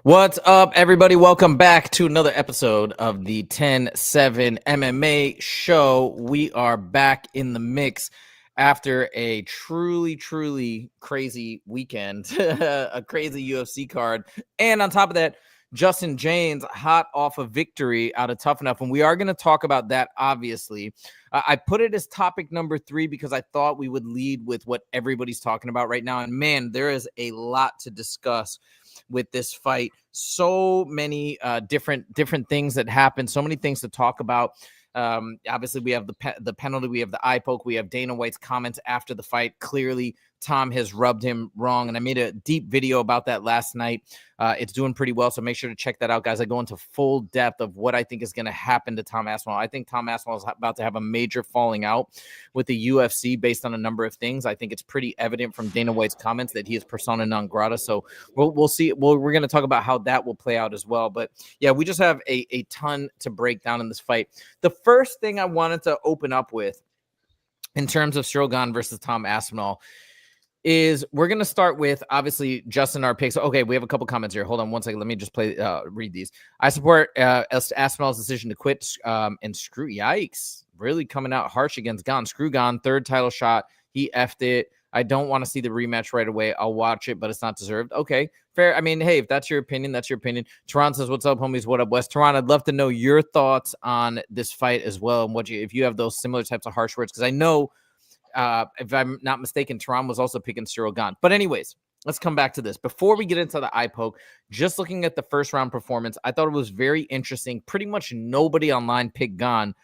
What's up, everybody? Welcome back to another episode of the 10-7 MMA show. We are back in the mix after a truly crazy weekend, a crazy UFC card. And on top of that, Justin Jaynes hot off a victory out of Tough Enough. And we are going to talk about that, obviously. I put it as topic number 3 because I thought we would lead with what everybody's talking about right now. And man, there is a lot to discuss with this fight. So many different things that happen, so many things to talk about. Obviously, we have the penalty, we have the eye poke, we have Dana White's comments after the fight. Clearly, Tom has rubbed him wrong, and I made a deep video about that last night. It's doing pretty well, so make sure to check that out, guys. I go into full depth of what I think is going to happen to Tom Aspinall. I think Tom Aspinall is about to have a major falling out with the UFC based on a number of things. I think it's pretty evident from Dana White's comments that he is persona non grata, so we'll see. We're going to talk about how that will play out as well. But yeah, we just have a ton to break down in this fight. The first thing I wanted to open up with in terms of Ciryl Gane versus Tom Aspinall is we're going to start with, obviously, Justin, our picks. Okay, we have a couple comments here. Hold on one second. Let me just read these. I support Aspinall's decision to quit and screw. Yikes. Really coming out harsh against Gane. Screw Gane. Third title shot. He effed it. I don't want to see the rematch right away. I'll watch it, but it's not deserved. Okay, fair. I mean, hey, if that's your opinion, that's your opinion. Tehran says, what's up, homies? What up, West? Tehran, I'd love to know your thoughts on this fight as well, and if you have those similar types of harsh words, because I know, if I'm not mistaken, Tehran was also picking Ciryl Gane. But anyways, let's come back to this. Before we get into the eye poke, just looking at the first round performance, I thought it was very interesting. Pretty much nobody online picked Gane.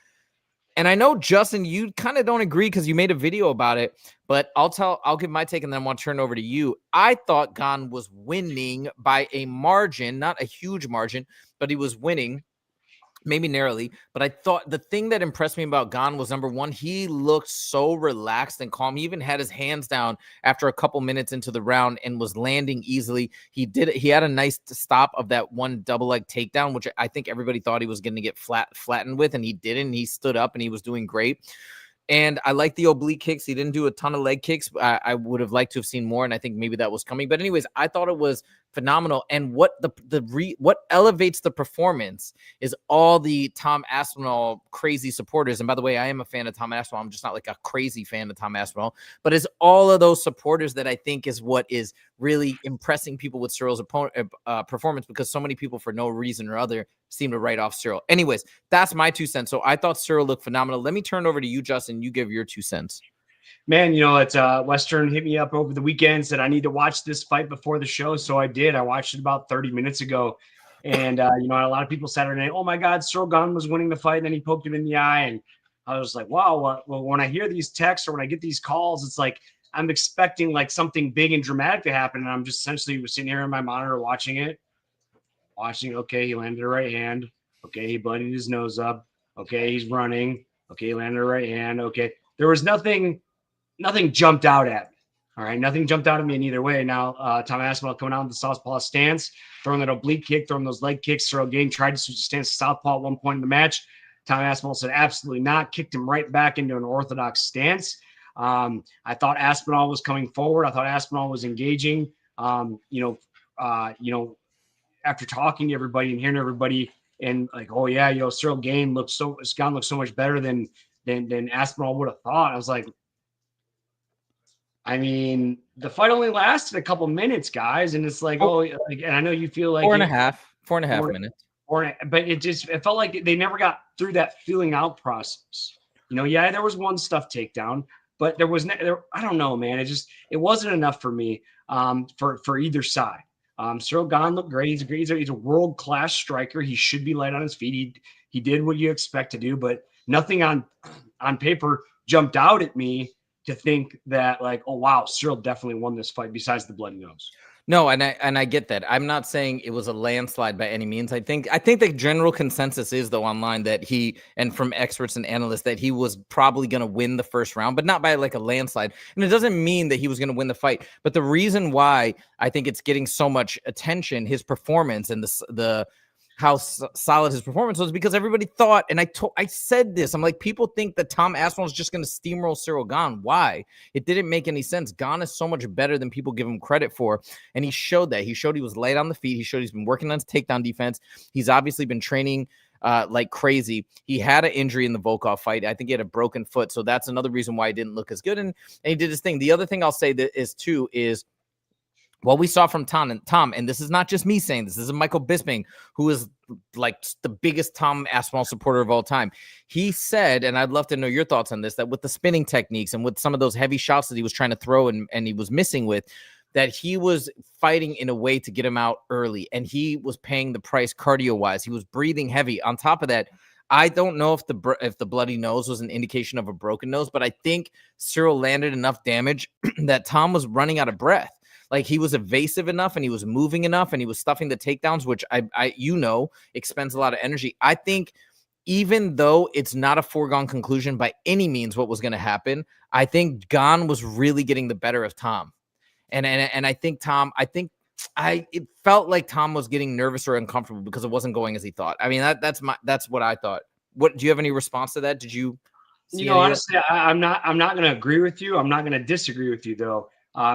And I know, Justin, you kind of don't agree because you made a video about it, but I'll give my take and then I want to turn over to you. I thought Gane was winning by a margin, not a huge margin, but he was winning. Maybe narrowly, but I thought the thing that impressed me about Gane was, number one, he looked so relaxed and calm. He even had his hands down after a couple minutes into the round and was landing easily. He had a nice stop of that one double leg takedown, which I think everybody thought he was going to get flattened with, and he didn't. He stood up and he was doing great. And I like the oblique kicks. He didn't do a ton of leg kicks. I would have liked to have seen more, and I think maybe that was coming. But anyways, I thought it was phenomenal. And what what elevates the performance is all the Tom Aspinall crazy supporters. And by the way, I am a fan of Tom Aspinall. I'm just not like a crazy fan of Tom Aspinall. But it's all of those supporters that I think is what is really impressing people with Cyryl's performance, because so many people, for no reason or other, seem to write off Ciryl. Anyways, that's my 2 cents. So I thought Ciryl looked phenomenal. Let me turn over to you, Justin. You give your 2 cents. Man, it's Western hit me up over the weekend, said I need to watch this fight before the show. So I did. I watched it about 30 minutes ago. And, a lot of people Saturday night, oh my God, Ciryl Gane was winning the fight. And then he poked him in the eye. And I was like, wow, well, when I hear these texts or when I get these calls, it's like, I'm expecting like something big and dramatic to happen. And I'm just essentially sitting here on my monitor watching it. Okay, he landed a right hand. Okay, he bloodied his nose up. Okay, he's running. Okay, he landed a right hand. Okay, there was nothing jumped out at me. All right, nothing jumped out at me in either way. Now, Tom Aspinall coming out in the southpaw stance, throwing that oblique kick, throwing those leg kicks. Ciryl Gane tried to switch the stance to southpaw at one point in the match. Tom Aspinall said absolutely not, kicked him right back into an orthodox stance. I thought Aspinall was coming forward. I thought Aspinall was engaging. After talking to everybody and hearing everybody, and like, oh yeah, Ciryl Gane looks so much better than Aspinall would have thought. I was like, I mean, the fight only lasted a couple minutes, guys, and it's like, and I know you feel like 4.5 minutes. But it felt like they never got through that feeling out process. Yeah, there was one stuff takedown, but there was I don't know, man. It wasn't enough for me for either side. Ciryl Gane looked great. He's a world-class striker. He should be light on his feet. He did what you expect to do, but nothing on paper jumped out at me to think that, like, oh wow, Ciryl definitely won this fight besides the bloody nose. No, and I get that. I'm not saying it was a landslide by any means. I think the general consensus is, though, online that he, and from experts and analysts, that he was probably going to win the first round, but not by like a landslide. And it doesn't mean that he was going to win the fight. But the reason why I think it's getting so much attention, his performance and the how solid his performance was, because everybody thought, and I said this, I'm like, people think that Tom Aspinall is just going to steamroll Ciryl Gane. Why? It didn't make any sense. Gane is so much better than people give him credit for, and he showed that. He showed he was light on the feet. He showed he's been working on his takedown defense. He's obviously been training like crazy. He had an injury in the Volkov fight. I think he had a broken foot, so that's another reason why he didn't look as good, and he did his thing. The other thing I'll say that is what we saw from Tom, and this is not just me saying this is Michael Bisping, who is like the biggest Tom Aspinall supporter of all time. He said, and I'd love to know your thoughts on this, that with the spinning techniques and with some of those heavy shots that he was trying to throw and he was missing with, that he was fighting in a way to get him out early, and he was paying the price cardio-wise. He was breathing heavy. On top of that, I don't know if the bloody nose was an indication of a broken nose, but I think Ciryl landed enough damage that Tom was running out of breath. Like, he was evasive enough and he was moving enough and he was stuffing the takedowns, which I expends a lot of energy. I think even though it's not a foregone conclusion by any means what was going to happen, I think Gane was really getting the better of Tom. And I think it felt like Tom was getting nervous or uncomfortable because it wasn't going as he thought. I mean, that's what I thought. What do you have any response to that? Did you see honestly, I'm not going to agree with you. I'm not going to disagree with you, though.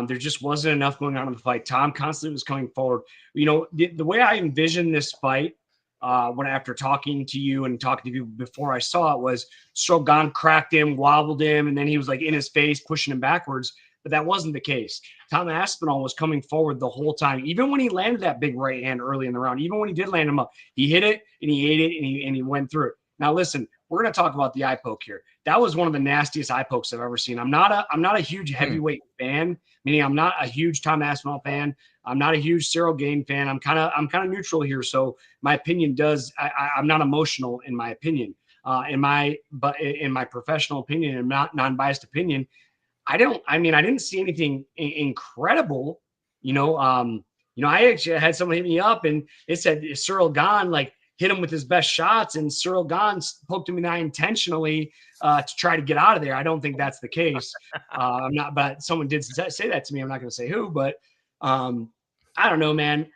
There just wasn't enough going on in the fight. Tom constantly was coming forward. The way I envisioned this fight, after talking to you and talking to people before I saw it, was Ciryl Gane cracked him, wobbled him, and then he was like in his face, pushing him backwards. But that wasn't the case. Tom Aspinall was coming forward the whole time. Even when he landed that big right hand early in the round, even when he did land him up, he hit it and he ate it and he went through it. Now, listen, we're going to talk about the eye poke here. That was one of the nastiest eye pokes I've ever seen. I'm not a huge heavyweight fan, meaning I'm not a huge Tom Aspinall fan. I'm not a huge Ciryl Gane fan. I'm kind of neutral here. So my opinion I'm not emotional in my opinion. In my professional opinion and not non-biased opinion, I didn't see anything incredible. I actually had someone hit me up and it said Ciryl Gane like hit him with his best shots, and Ciryl Gane poked him in the eye intentionally to try to get out of there. I don't think that's the case. But someone did say that to me. I'm not going to say who, but I don't know, man.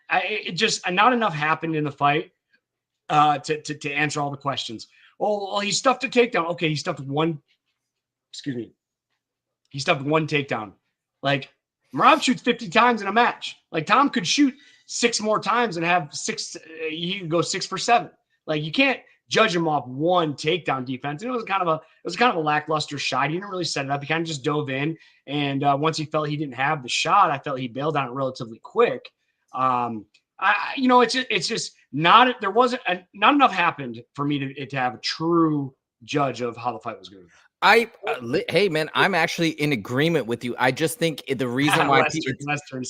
Not enough happened in the fight to answer all the questions. Oh, he stuffed a takedown. Okay, he stuffed one. Excuse me. He stuffed one takedown. Like, Merab shoots 50 times in a match. Like, Tom could shoot 6 more times and have 6. He could go 6 for 7. Like, you can't judge him off one takedown defense. And it was kind of a lackluster shot. He didn't really set it up. He kind of just dove in. And once he felt he didn't have the shot, I felt he bailed on it relatively quick. It's just not. There wasn't not enough happened for me to have a true judge of how the fight was going. Hey man, I'm actually in agreement with you. I just think the reason why Western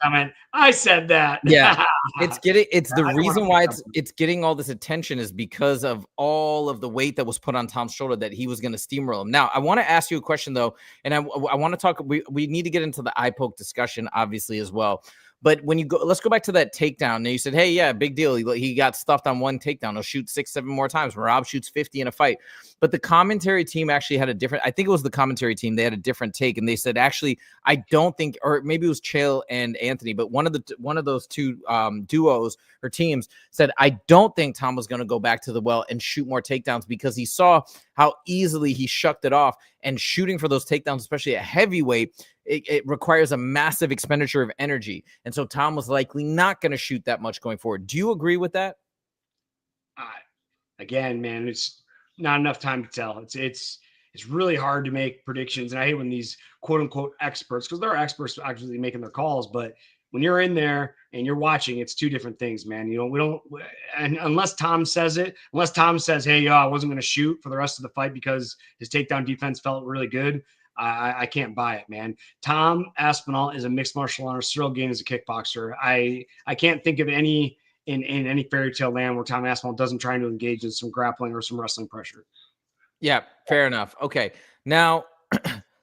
comment. I said that. Yeah, the reason why it's getting all this attention is because of all of the weight that was put on Tom's shoulder that he was going to steamroll him. Now, I want to ask you a question though, and I want to talk. We need to get into the eye poke discussion, obviously as well. But when you go, let's go back to that takedown. Now you said, hey, yeah, big deal. He got stuffed on one takedown. He'll shoot 6, 7 more times. Merab shoots 50 in a fight. But the commentary team actually had I think it was the commentary team. They had a different take. And they said, actually, I don't think, or maybe it was Chael and Anthony, but one of those two duos or teams said, I don't think Tom was going to go back to the well and shoot more takedowns because he saw how easily he shucked it off. And shooting for those takedowns, especially at heavyweight, it requires a massive expenditure of energy. And so Tom was likely not going to shoot that much going forward. Do you agree with that? Again, man, it's not enough time to tell. It's really hard to make predictions. And I hate when these quote unquote experts, because there are experts actually making their calls, but when you're in there and you're watching, it's two different things, man. And unless Tom says, hey, I wasn't going to shoot for the rest of the fight because his takedown defense felt really good, I can't buy it, man. Tom Aspinall is a mixed martial artist. Ciryl Gane is a kickboxer. I can't think of any in any fairy tale land where Tom Aspinall doesn't try to engage in some grappling or some wrestling pressure. Yeah, fair enough. Okay, now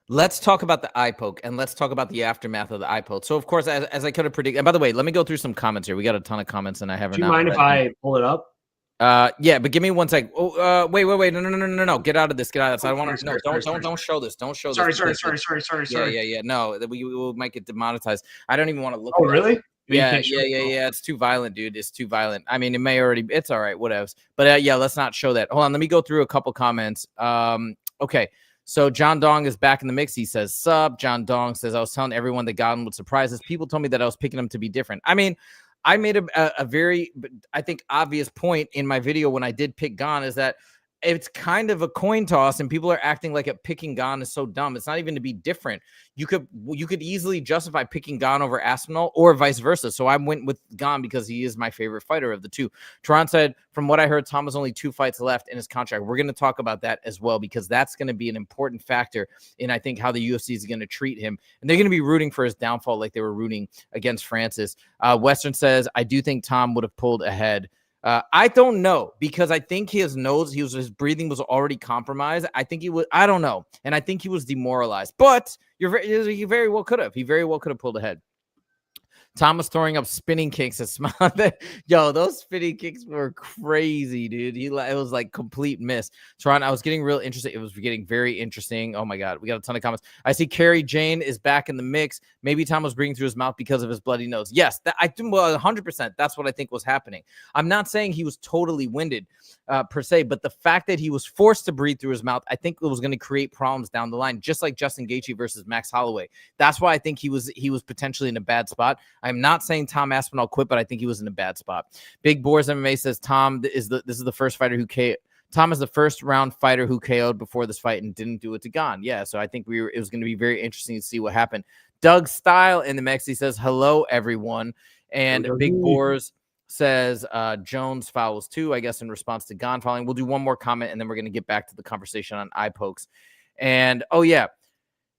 let's talk about the eye poke and let's talk about the aftermath of the eye poke. So, of course, as I could have predicted, and by the way, let me go through some comments here. We got a ton of comments, and I haven't. Do you mind if I pull it up? Yeah, but give me 1 sec. Oh, wait. No. Get out of this. Get out of this. I want to. No, don't show this. Don't show this. Sorry. Yeah. No, we might get demonetized. I don't even want to look. Oh, really? But you Yeah, can't show yeah, yeah, it. yeah. It's too violent, dude. It's too violent. I mean, it may already. It's all right. Whatevs. But yeah, let's not show that. Hold on. Let me go through a couple comments. Okay. So John Dong is back in the mix. He says, "Sub." John Dong says, "I was telling everyone that Gane would surprise us. People told me that I was picking him to be different. I mean, I made a very, I think, obvious point in my video when I did pick Gane is that it's kind of a coin toss, and people are acting like picking Gane is so dumb. It's not even to be different. You could easily justify picking Gane over Aspinall or vice versa. So I went with Gane because he is my favorite fighter of the two. Tron said, from what I heard, Tom has only 2 fights left in his contract. We're going to talk about that as well, because that's going to be an important factor in, I think, how the UFC is going to treat him. And they're going to be rooting for his downfall like they were rooting against Francis. Western says, I do think Tom would have pulled ahead. I don't know, because I think his breathing was already compromised. I think I don't know. And I think he was demoralized, but he very well could have. He very well could have pulled ahead. Thomas throwing up spinning kicks at Smile. Yo, those spinning kicks were crazy, dude. It was like complete miss. Tron, I was getting real interested. It was getting very interesting. Oh my God, we got a ton of comments. I see Carrie Jane is back in the mix. Maybe Tom was breathing through his mouth because of his bloody nose. Yes, I think 100%. That's what I think was happening. I'm not saying he was totally winded per se, but the fact that he was forced to breathe through his mouth, I think it was going to create problems down the line, just like Justin Gaethje versus Max Holloway. That's why I think he was potentially in a bad spot. I'm not saying Tom Aspinall quit, but I think he was in a bad spot. Big Boars MMA says this is the first fighter who Tom is the first round fighter who KO'd before this fight and didn't do it to Gane. Yeah, so I think it was going to be very interesting to see what happened. Doug Style in the mix, he says, hello, everyone. And Big Boars says Jones fouls too, I guess, in response to Gane fouling. We'll do one more comment, and then we're going to get back to the conversation on eye pokes. And, oh, yeah.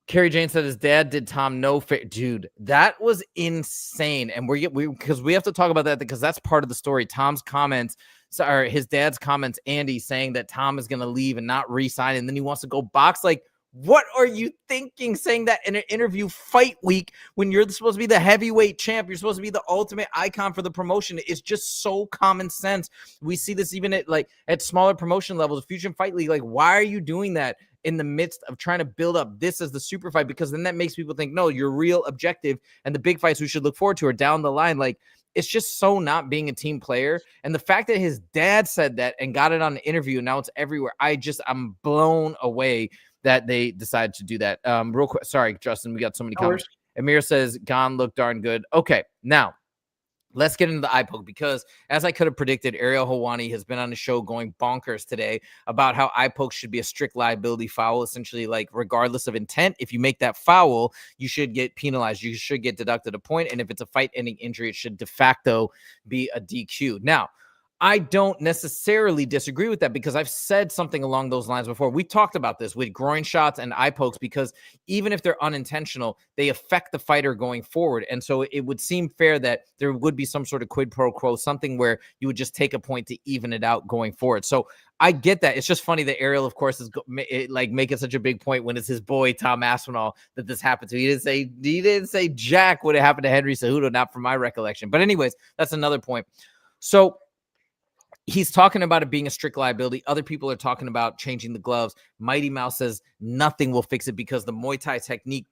Kerry Jane said his dad did Tom no favor. Dude, that was insane. And because we have to talk about that, because that's part of the story. Tom's comments, or his dad's comments, Andy, saying that Tom is going to leave and not re-sign, and then he wants to go box. Like, what are you thinking, saying that in an interview fight week when you're supposed to be the heavyweight champ? You're supposed to be the ultimate icon for the promotion. It's just so common sense. We see this even at smaller promotion levels, Fusion Fight League. Like, why are you doing that in the midst of trying to build up this as the super fight? Because then that makes people think, no, your real objective and the big fights we should look forward to are down the line. Like, it's just so not being a team player. And the fact that his dad said that and got it on the interview, and now it's everywhere. I'm blown away that they decided to do that. Real quick. Sorry, Justin, we got so many comments. Amir says Gane looked darn good. Okay, now let's get into the eye poke, because as I could have predicted, Ariel Helwani has been on the show going bonkers today about how eye poke should be a strict liability foul. Essentially, like, regardless of intent, if you make that foul, you should get penalized. You should get deducted a point. And if it's a fight-ending injury, it should de facto be a DQ. Now, I don't necessarily disagree with that, because I've said something along those lines before. We talked about this with groin shots and eye pokes, because even if they're unintentional, they affect the fighter going forward. And so it would seem fair that there would be some sort of quid pro quo, something where you would just take a point to even it out going forward. So I get that. It's just funny that Ariel, of course, is making such a big point when it's his boy Tom Aspinall that this happened to. He didn't say jack what happened to Henry Cejudo, not from my recollection. But anyways, that's another point. So he's talking about it being a strict liability. Other people are talking about changing the gloves. Mighty Mouse says nothing will fix it, because the Muay Thai technique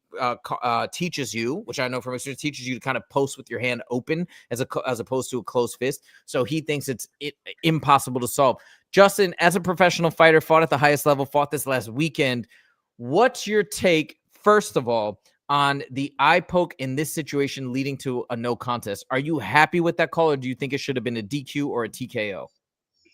teaches you, which I know from experience, teaches you to kind of post with your hand open as opposed to a closed fist. So he thinks it's impossible to solve. Justin, as a professional fighter, fought at the highest level, fought this last weekend. What's your take, first of all, on the eye poke in this situation leading to a no contest? Are you happy with that call, or do you think it should have been a DQ or a TKO?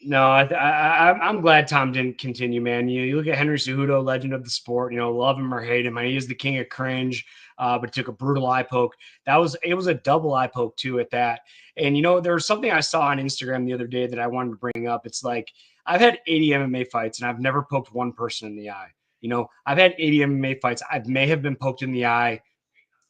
No, I'm glad Tom didn't continue, man. You look at Henry Cejudo, legend of the sport. Love him or hate him, he is the king of cringe. But he took a brutal eye poke. It was a double eye poke too at that. And there was something I saw on Instagram the other day that I wanted to bring up. It's like, I've had 80 MMA fights, and I've never poked one person in the eye. I've had 80 MMA fights. I may have been poked in the eye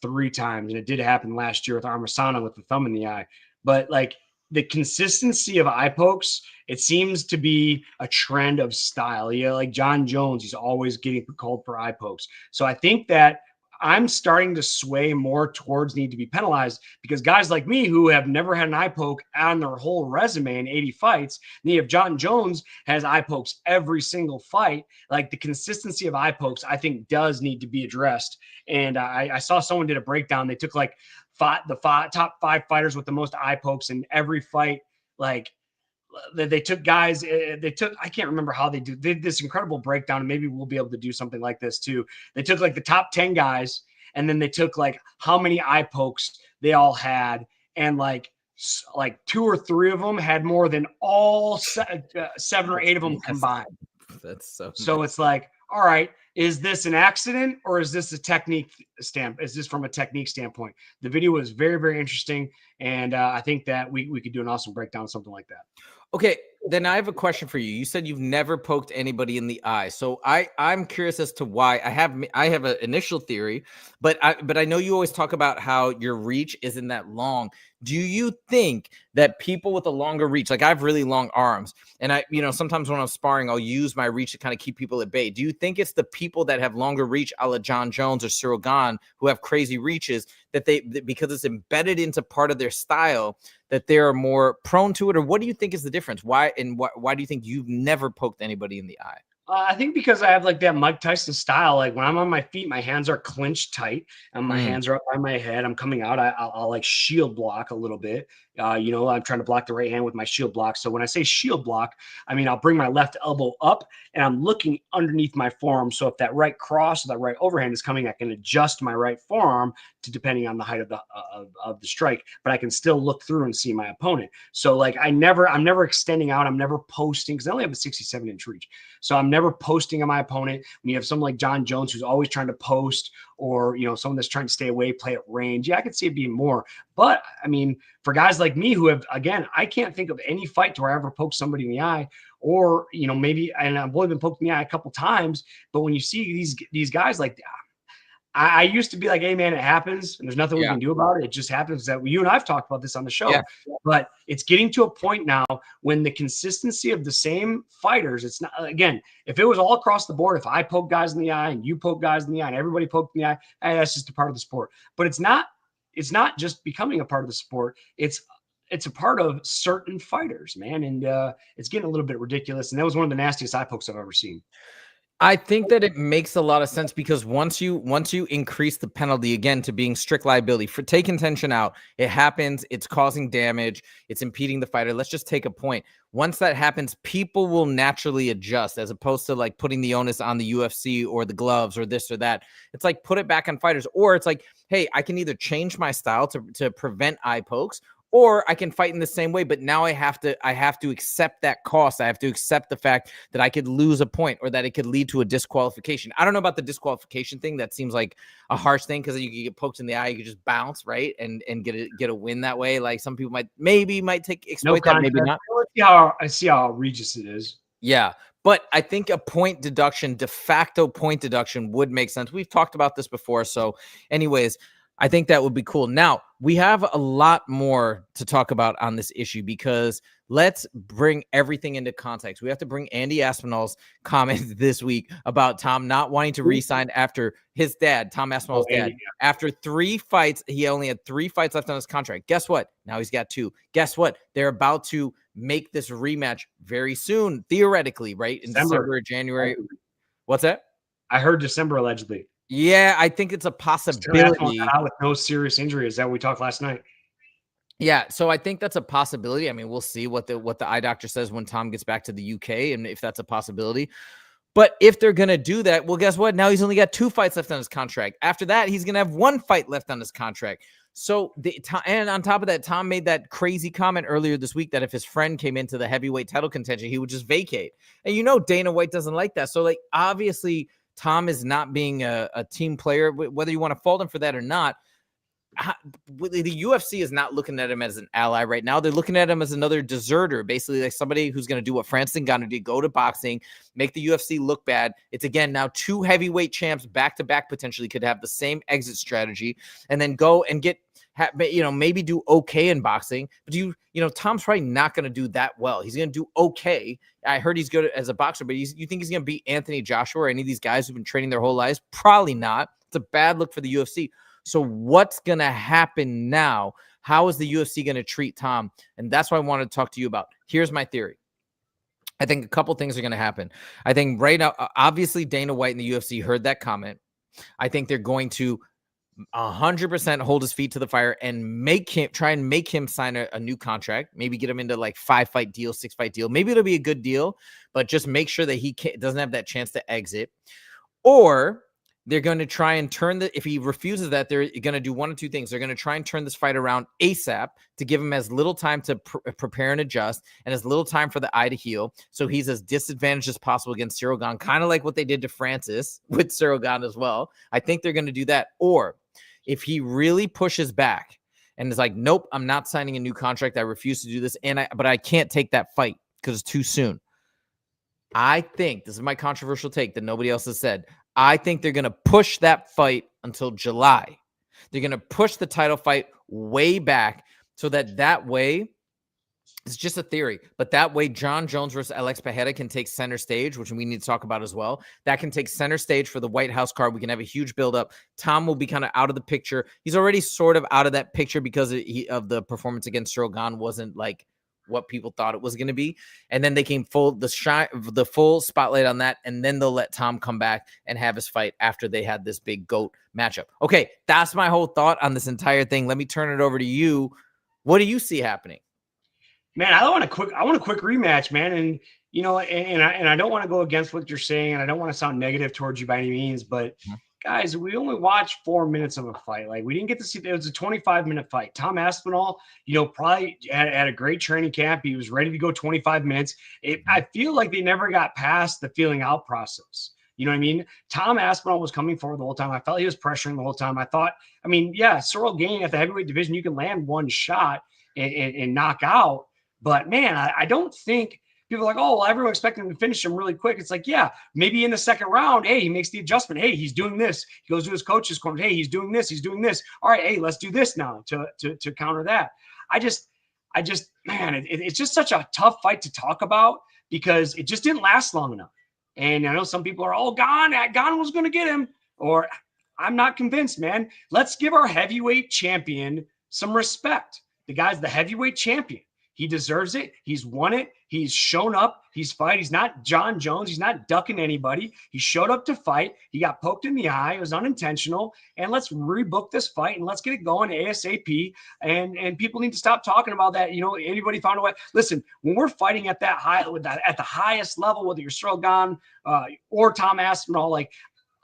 3 times, and it did happen last year with Armasana with the thumb in the eye. But like, the consistency of eye pokes, it seems to be a trend of style. Like John Jones, he's always getting called for eye pokes. So I think that I'm starting to sway more towards need to be penalized, because guys like me who have never had an eye poke on their whole resume in 80 fights, and you have John Jones has eye pokes every single fight. Like, the consistency of eye pokes, I think, does need to be addressed. And I saw someone did a breakdown. They took like top 5 fighters with the most eye pokes in every fight. Like, they took guys, I can't remember how they did this incredible breakdown. And maybe we'll be able to do something like this too. They took like the top 10 guys, and then they took like how many eye pokes they all had. And like 2 or 3 of them had more than all 7 or 8 of them combined. That's so it's like, all right, is this an accident or is this a technique stamp? Is this from a technique standpoint? The video was very, very interesting. And I think that we could do an awesome breakdown of something like that. Okay, then I have a question for you. You said you've never poked anybody in the eye, so I'm curious as to why. I have an initial theory, but I know you always talk about how your reach isn't that long. Do you think that people with a longer reach, like I have really long arms, and sometimes when I'm sparring, I'll use my reach to kind of keep people at bay. Do you think it's the people that have longer reach, a la John Jones or Ciryl Gane, who have crazy reaches, that because it's embedded into part of their style, that they're more prone to it? Or what do you think is the difference? Why do you think you've never poked anybody in the eye? I think because I have like that Mike Tyson style. Like when I'm on my feet, my hands are clenched tight and my hands are up by my head. I'm coming out. I'll like shield block a little bit. I'm trying to block the right hand with my shield block. So when I say shield block, I mean, I'll bring my left elbow up and I'm looking underneath my forearm. So if that right cross or that right overhand is coming, I can adjust my right forearm to depending on the height of the strike, but I can still look through and see my opponent. So like I'm never extending out. I'm never posting because I only have a 67-inch reach. So I'm never posting on my opponent. When you have someone like John Jones, who's always trying to post, or, someone that's trying to stay away, play at range. Yeah, I could see it being more. But I mean, for guys like me who have, again, I can't think of any fight where I ever poked somebody in the eye, or, maybe, and I've only been poked in the eye a couple times, but when you see these guys like, I used to be like, hey man, it happens and there's nothing we can do about it. It just happens. That you and I've talked about this on the show, but it's getting to a point now when the consistency of the same fighters, it's not, again, if it was all across the board, if I poke guys in the eye and you poke guys in the eye and everybody poked in the eye, hey, that's just a part of the sport. But it's not just becoming a part of the sport. It's a part of certain fighters, man. And it's getting a little bit ridiculous. And that was one of the nastiest eye pokes I've ever seen. I think that it makes a lot of sense because once you increase the penalty again to being strict liability for taking tension out, it happens, it's causing damage, it's impeding the fighter. Let's just take a point. Once that happens, people will naturally adjust as opposed to like putting the onus on the UFC or the gloves or this or that. It's like put it back on fighters, or it's like, hey, I can either change my style to prevent eye pokes, or I can fight in the same way, but now I have to accept that cost. I have to accept the fact that I could lose a point or that it could lead to a disqualification. I don't know about the disqualification thing. That seems like a harsh thing because you can get poked in the eye, you could just bounce, right, and get a win that way. Like some people might exploit that, maybe not. I see how outrageous it is. Yeah. But I think a point deduction, de facto point deduction, would make sense. We've talked about this before. So anyways, I think that would be cool. Now, we have a lot more to talk about on this issue because let's bring everything into context. We have to bring Andy Aspinall's comment this week about Tom not wanting to re-sign after his dad, Tom Aspinall's dad. After 3 fights, he only had 3 fights left on his contract. Guess what? Now he's got 2. Guess what? They're about to make this rematch very soon, theoretically, right? In December or January. What's that? I heard December, allegedly. Yeah, I think it's a possibility. Out with no serious injury. Is that what we talked last night? Yeah, so I think that's a possibility. I mean, we'll see what the eye doctor says when Tom gets back to the UK and if that's a possibility. But if they're going to do that, well, guess what? Now he's only got 2 fights left on his contract. After that, he's going to have 1 fight left on his contract. So, and on top of that, Tom made that crazy comment earlier this week that if his friend came into the heavyweight title contention, he would just vacate. And Dana White doesn't like that. So, like, obviously, Tom is not being a team player, whether you want to fault him for that or not. The UFC is not looking at him as an ally right now. They're looking at him as another deserter, basically like somebody who's going to do what Francis Ngannou did, go to boxing, make the UFC look bad. It's again now 2 heavyweight champs back to back potentially could have the same exit strategy and then go and get maybe do okay in boxing. But Tom's probably not going to do that well. He's going to do okay. I heard he's good as a boxer, but you think he's going to beat Anthony Joshua or any of these guys who've been training their whole lives? Probably not. It's a bad look for the UFC. So what's going to happen now? How is the UFC going to treat Tom? And that's what I wanted to talk to you about. Here's my theory. I think a couple things are going to happen. I think right now, obviously Dana White and the UFC heard that comment. I think they're going to 100% hold his feet to the fire and try and make him sign a new contract. Maybe get him into like 5-fight deal, 6-fight deal. Maybe it'll be a good deal, but just make sure that he doesn't have that chance to exit. Or they're going to try and if he refuses that, they're going to do one of two things. They're going to try and turn this fight around ASAP to give him as little time to prepare and adjust and as little time for the eye to heal. So he's as disadvantaged as possible against Ciryl Gane, kind of like what they did to Francis with Ciryl Gane as well. I think they're going to do that. Or if he really pushes back and is like, nope, I'm not signing a new contract. I refuse to do this. But I can't take that fight because it's too soon. I think, this is my controversial take that nobody else has said, I think they're going to push that fight until July. They're going to push the title fight way back so that way, it's just a theory, but that way John Jones versus Alex Pereira can take center stage, which we need to talk about as well. That can take center stage for the White House card. We can have a huge buildup. Tom will be kind of out of the picture. He's already sort of out of that picture because of the performance against Ciryl Gane wasn't like what people thought it was going to be. And then they came the full spotlight on that. And then they'll let Tom come back and have his fight after they had this big GOAT matchup. Okay. That's my whole thought on this entire thing. Let me turn it over to you. What do you see happening? Man, I want a quick rematch, man. And, you know, and I don't want to go against what you're saying. And I don't want to sound negative towards you by any means, but guys, we only watched 4 minutes of a fight. Like, we didn't get to see, it was a 25-minute fight. Tom Aspinall, you know, probably had a great training camp. He was ready to go 25 minutes. I feel like they never got past the feeling out process. You know what I mean? Tom Aspinall was coming forward the whole time. I felt he was pressuring the whole time. I thought, I mean, yeah, Ciryl Gane at the heavyweight division, you can land one shot and knock out. But, man, I don't think people are like, oh, well, everyone expected him to finish him really quick. It's like, yeah, maybe in the second round, hey, he makes the adjustment. Hey, he's doing this. He goes to his coach's corner. Hey, he's doing this. He's doing this. All right, hey, let's do this now to counter that. I just, man, it's just such a tough fight to talk about because it just didn't last long enough. And I know some people are, oh, Gane was going to get him. Or I'm not convinced, man. Let's give our heavyweight champion some respect. The guy's the heavyweight champion. He deserves it. He's won it. He's shown up. He's fight. He's not John Jones. He's not ducking anybody. He showed up to fight. He got poked in the eye. It was unintentional. And let's rebook this fight and let's get it going ASAP. And people need to stop talking about that. You know, anybody found a way. Listen, when we're fighting at that high, at the highest level, whether you're Ciryl Gane or Tom Aspinall, like,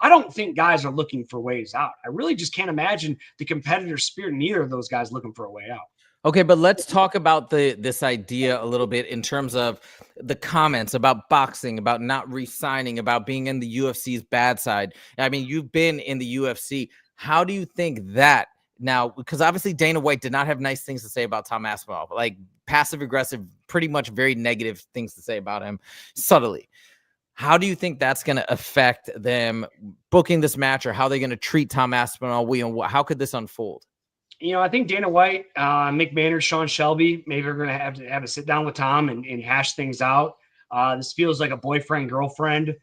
I don't think guys are looking for ways out. I really just can't imagine the competitor spirit in either of those guys looking for a way out. Okay, but let's talk about this idea a little bit in terms of the comments about boxing, about not re-signing, about being in the UFC's bad side. I mean, you've been in the UFC. How do you think that now, because obviously Dana White did not have nice things to say about Tom Aspinall, like passive-aggressive, pretty much very negative things to say about him subtly. How do you think that's going to affect them booking this match or how they're going to treat Tom Aspinall? How could this unfold? You know, I think Dana White, Mick Maynard, Sean Shelby, maybe we're going to have a sit down with Tom and hash things out. This feels like a boyfriend-girlfriend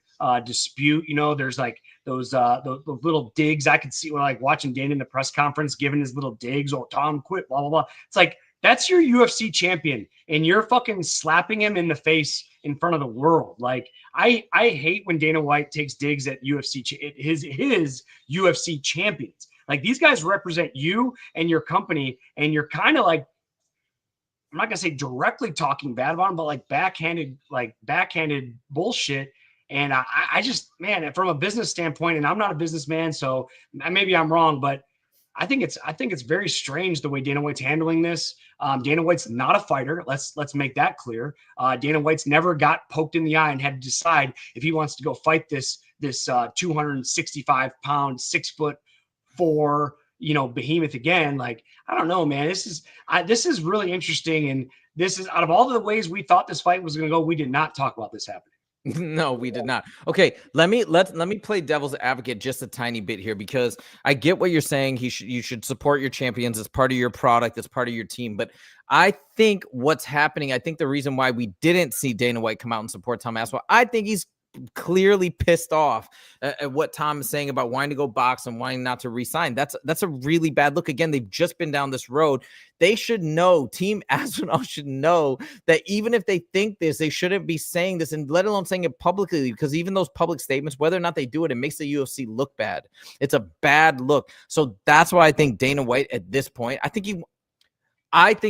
dispute. You know, there's like those little digs. I could see when like watching Dana in the press conference giving his little digs. Oh, Tom quit, blah, blah, blah. It's like, that's your UFC champion, and you're fucking slapping him in the face in front of the world. Like, I hate when Dana White takes digs at his UFC champions. Like, these guys represent you and your company, and you're kind of like, I'm not gonna say directly talking bad about them, but like backhanded bullshit. And I just, man, from a business standpoint, and I'm not a businessman, so maybe I'm wrong, but I think it's very strange the way Dana White's handling this. Dana White's not a fighter. Let's make that clear. Dana White's never got poked in the eye and had to decide if he wants to go fight this 265-pound, 6'4", behemoth again. Like, I don't know, man. This is really interesting. And this is, out of all the ways we thought this fight was going to go, we did not talk about this happening. No, we did not. Okay, let me play devil's advocate just a tiny bit here, because I get what you're saying. You should support your champions as part of your product, as part of your team. But I think what's happening, I think the reason why we didn't see Dana White come out and support Tom Aspinall, I think he's clearly pissed off at what Tom is saying about wanting to go box and wanting not to resign. That's a really bad look. Again, they've just been down this road. They should know, Team Aspinall should know that even if they think this, they shouldn't be saying this, and let alone saying it publicly, because even those public statements, whether or not they do it, it makes the UFC look bad. It's a bad look. So that's why I think Dana White at this point, I think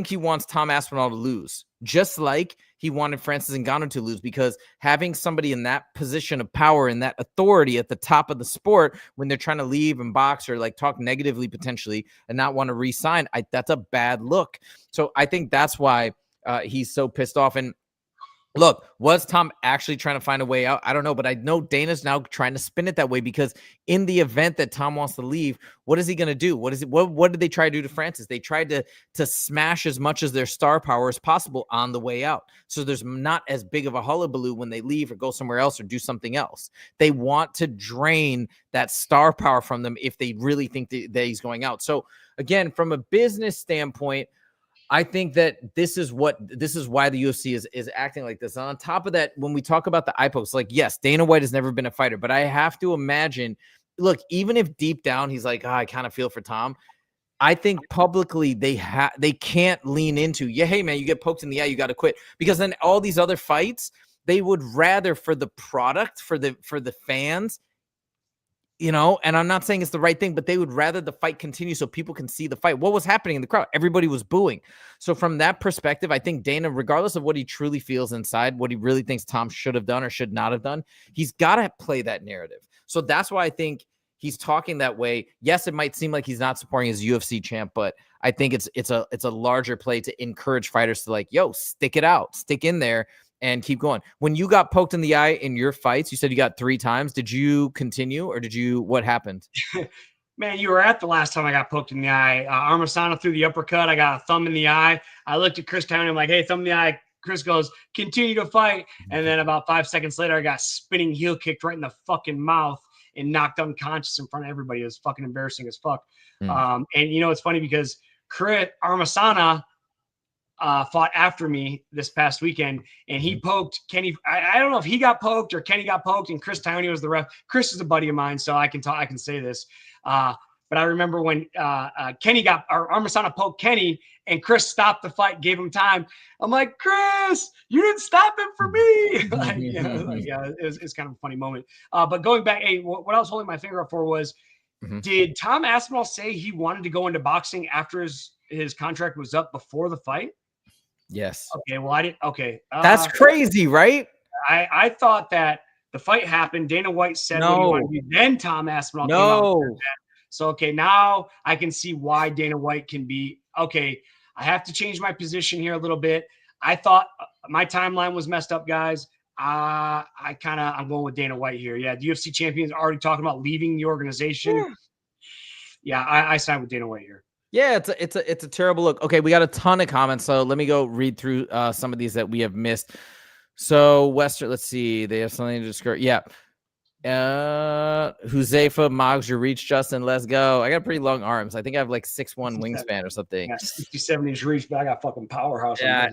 he wants Tom Aspinall to lose, just like he wanted Francis Ngannou to lose, because having somebody in that position of power and that authority at the top of the sport when they're trying to leave and box or like talk negatively potentially and not want to re-sign, that's a bad look. So I think that's why he's so pissed off. And look, was Tom actually trying to find a way out? I don't know, but I know Dana's now trying to spin it that way, because in the event that Tom wants to leave, what is he going to do? What did they try to do to Francis? They tried to smash as much of their star power as possible on the way out. So there's not as big of a hullabaloo when they leave or go somewhere else or do something else. They want to drain that star power from them if they really think that he's going out. So again, from a business standpoint, I think that this is why the UFC is acting like this. And on top of that, when we talk about the eye pokes, like, yes, Dana White has never been a fighter, but I have to imagine, look, even if deep down he's like, I kind of feel for Tom, I think publicly they can't lean into, hey man, you get poked in the eye, you got to quit, because then all these other fights, they would rather, for the product, for the fans, and I'm not saying it's the right thing, but they would rather the fight continue so people can see the fight. What was happening in the crowd? Everybody was booing. So from that perspective, I think Dana, regardless of what he truly feels inside, what he really thinks Tom should have done or should not have done, he's got to play that narrative. So that's why I think he's talking that way. Yes, it might seem like he's not supporting his UFC champ, but I think it's a larger play to encourage fighters to, like, yo, stick it out, stick in there, and keep going. When you got poked in the eye in your fights, you said you got 3 times. Did you continue, or what happened? Man, you were at the last time I got poked in the eye. Armasana threw the uppercut. I got a thumb in the eye. I looked at Chris Towney. I'm like, hey, thumb in the eye. Chris goes, continue to fight. And then about 5 seconds later, I got spinning heel kicked right in the fucking mouth and knocked unconscious in front of everybody. It was fucking embarrassing as fuck. And it's funny because Chris Armasana fought after me this past weekend, and he poked Kenny. I don't know if he got poked or Kenny got poked, and Chris Towney was the ref. Chris is a buddy of mine, so I can say this. But I remember when Armasana poked Kenny, and Chris stopped the fight, gave him time. I'm like, Chris, you didn't stop him for me. It's kind of a funny moment. But going back, what I was holding my finger up for was, did Tom Aspinall say he wanted to go into boxing after his contract was up before the fight? Yes. Okay. Well, I didn't. Okay. That's crazy, right? I thought that the fight happened. Dana White said what he wanted to do. Then Tom Aspinall came out. So, okay, now I can see why Dana White can be, okay, I have to change my position here a little bit. I thought my timeline was messed up, guys. I'm going with Dana White here. Yeah, the UFC champions already talking about leaving the organization. Yeah, I signed with Dana White here. Yeah, it's a terrible look. Okay, we got a ton of comments, so let me go read through some of these that we have missed. So Western, let's see, they have something to discuss. Yeah. Huzefa, Moggs, your reach, Justin, let's go. I got pretty long arms. I think I have like 6'1" wingspan or something. Yeah, 67 inch reach, but I got fucking powerhouse. Yeah,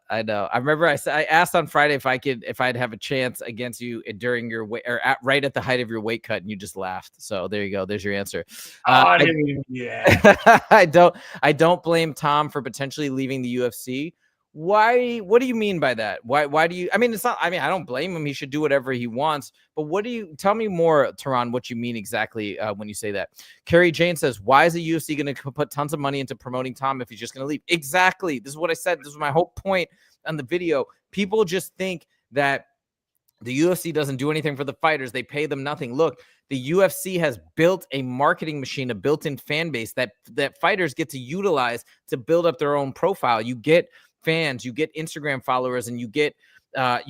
I know. I remember I asked on Friday if I'd have a chance against you during your weight, or right at the height of your weight cut, and you just laughed. So there you go. There's your answer. I didn't even, yeah. I don't blame Tom for potentially leaving the UFC. Why? What do you mean by that? Why do you? I mean, it's not. I mean, I don't blame him. He should do whatever he wants. But what do you? Tell me more, Tehran. What you mean exactly when you say that? Carrie Jane says, "Why is the UFC going to put tons of money into promoting Tom if he's just going to leave?" Exactly. This is what I said. This is my whole point on the video. People just think that the UFC doesn't do anything for the fighters. They pay them nothing. Look, the UFC has built a marketing machine, a built-in fan base that fighters get to utilize to build up their own profile. You get fans, you get Instagram followers, and you get a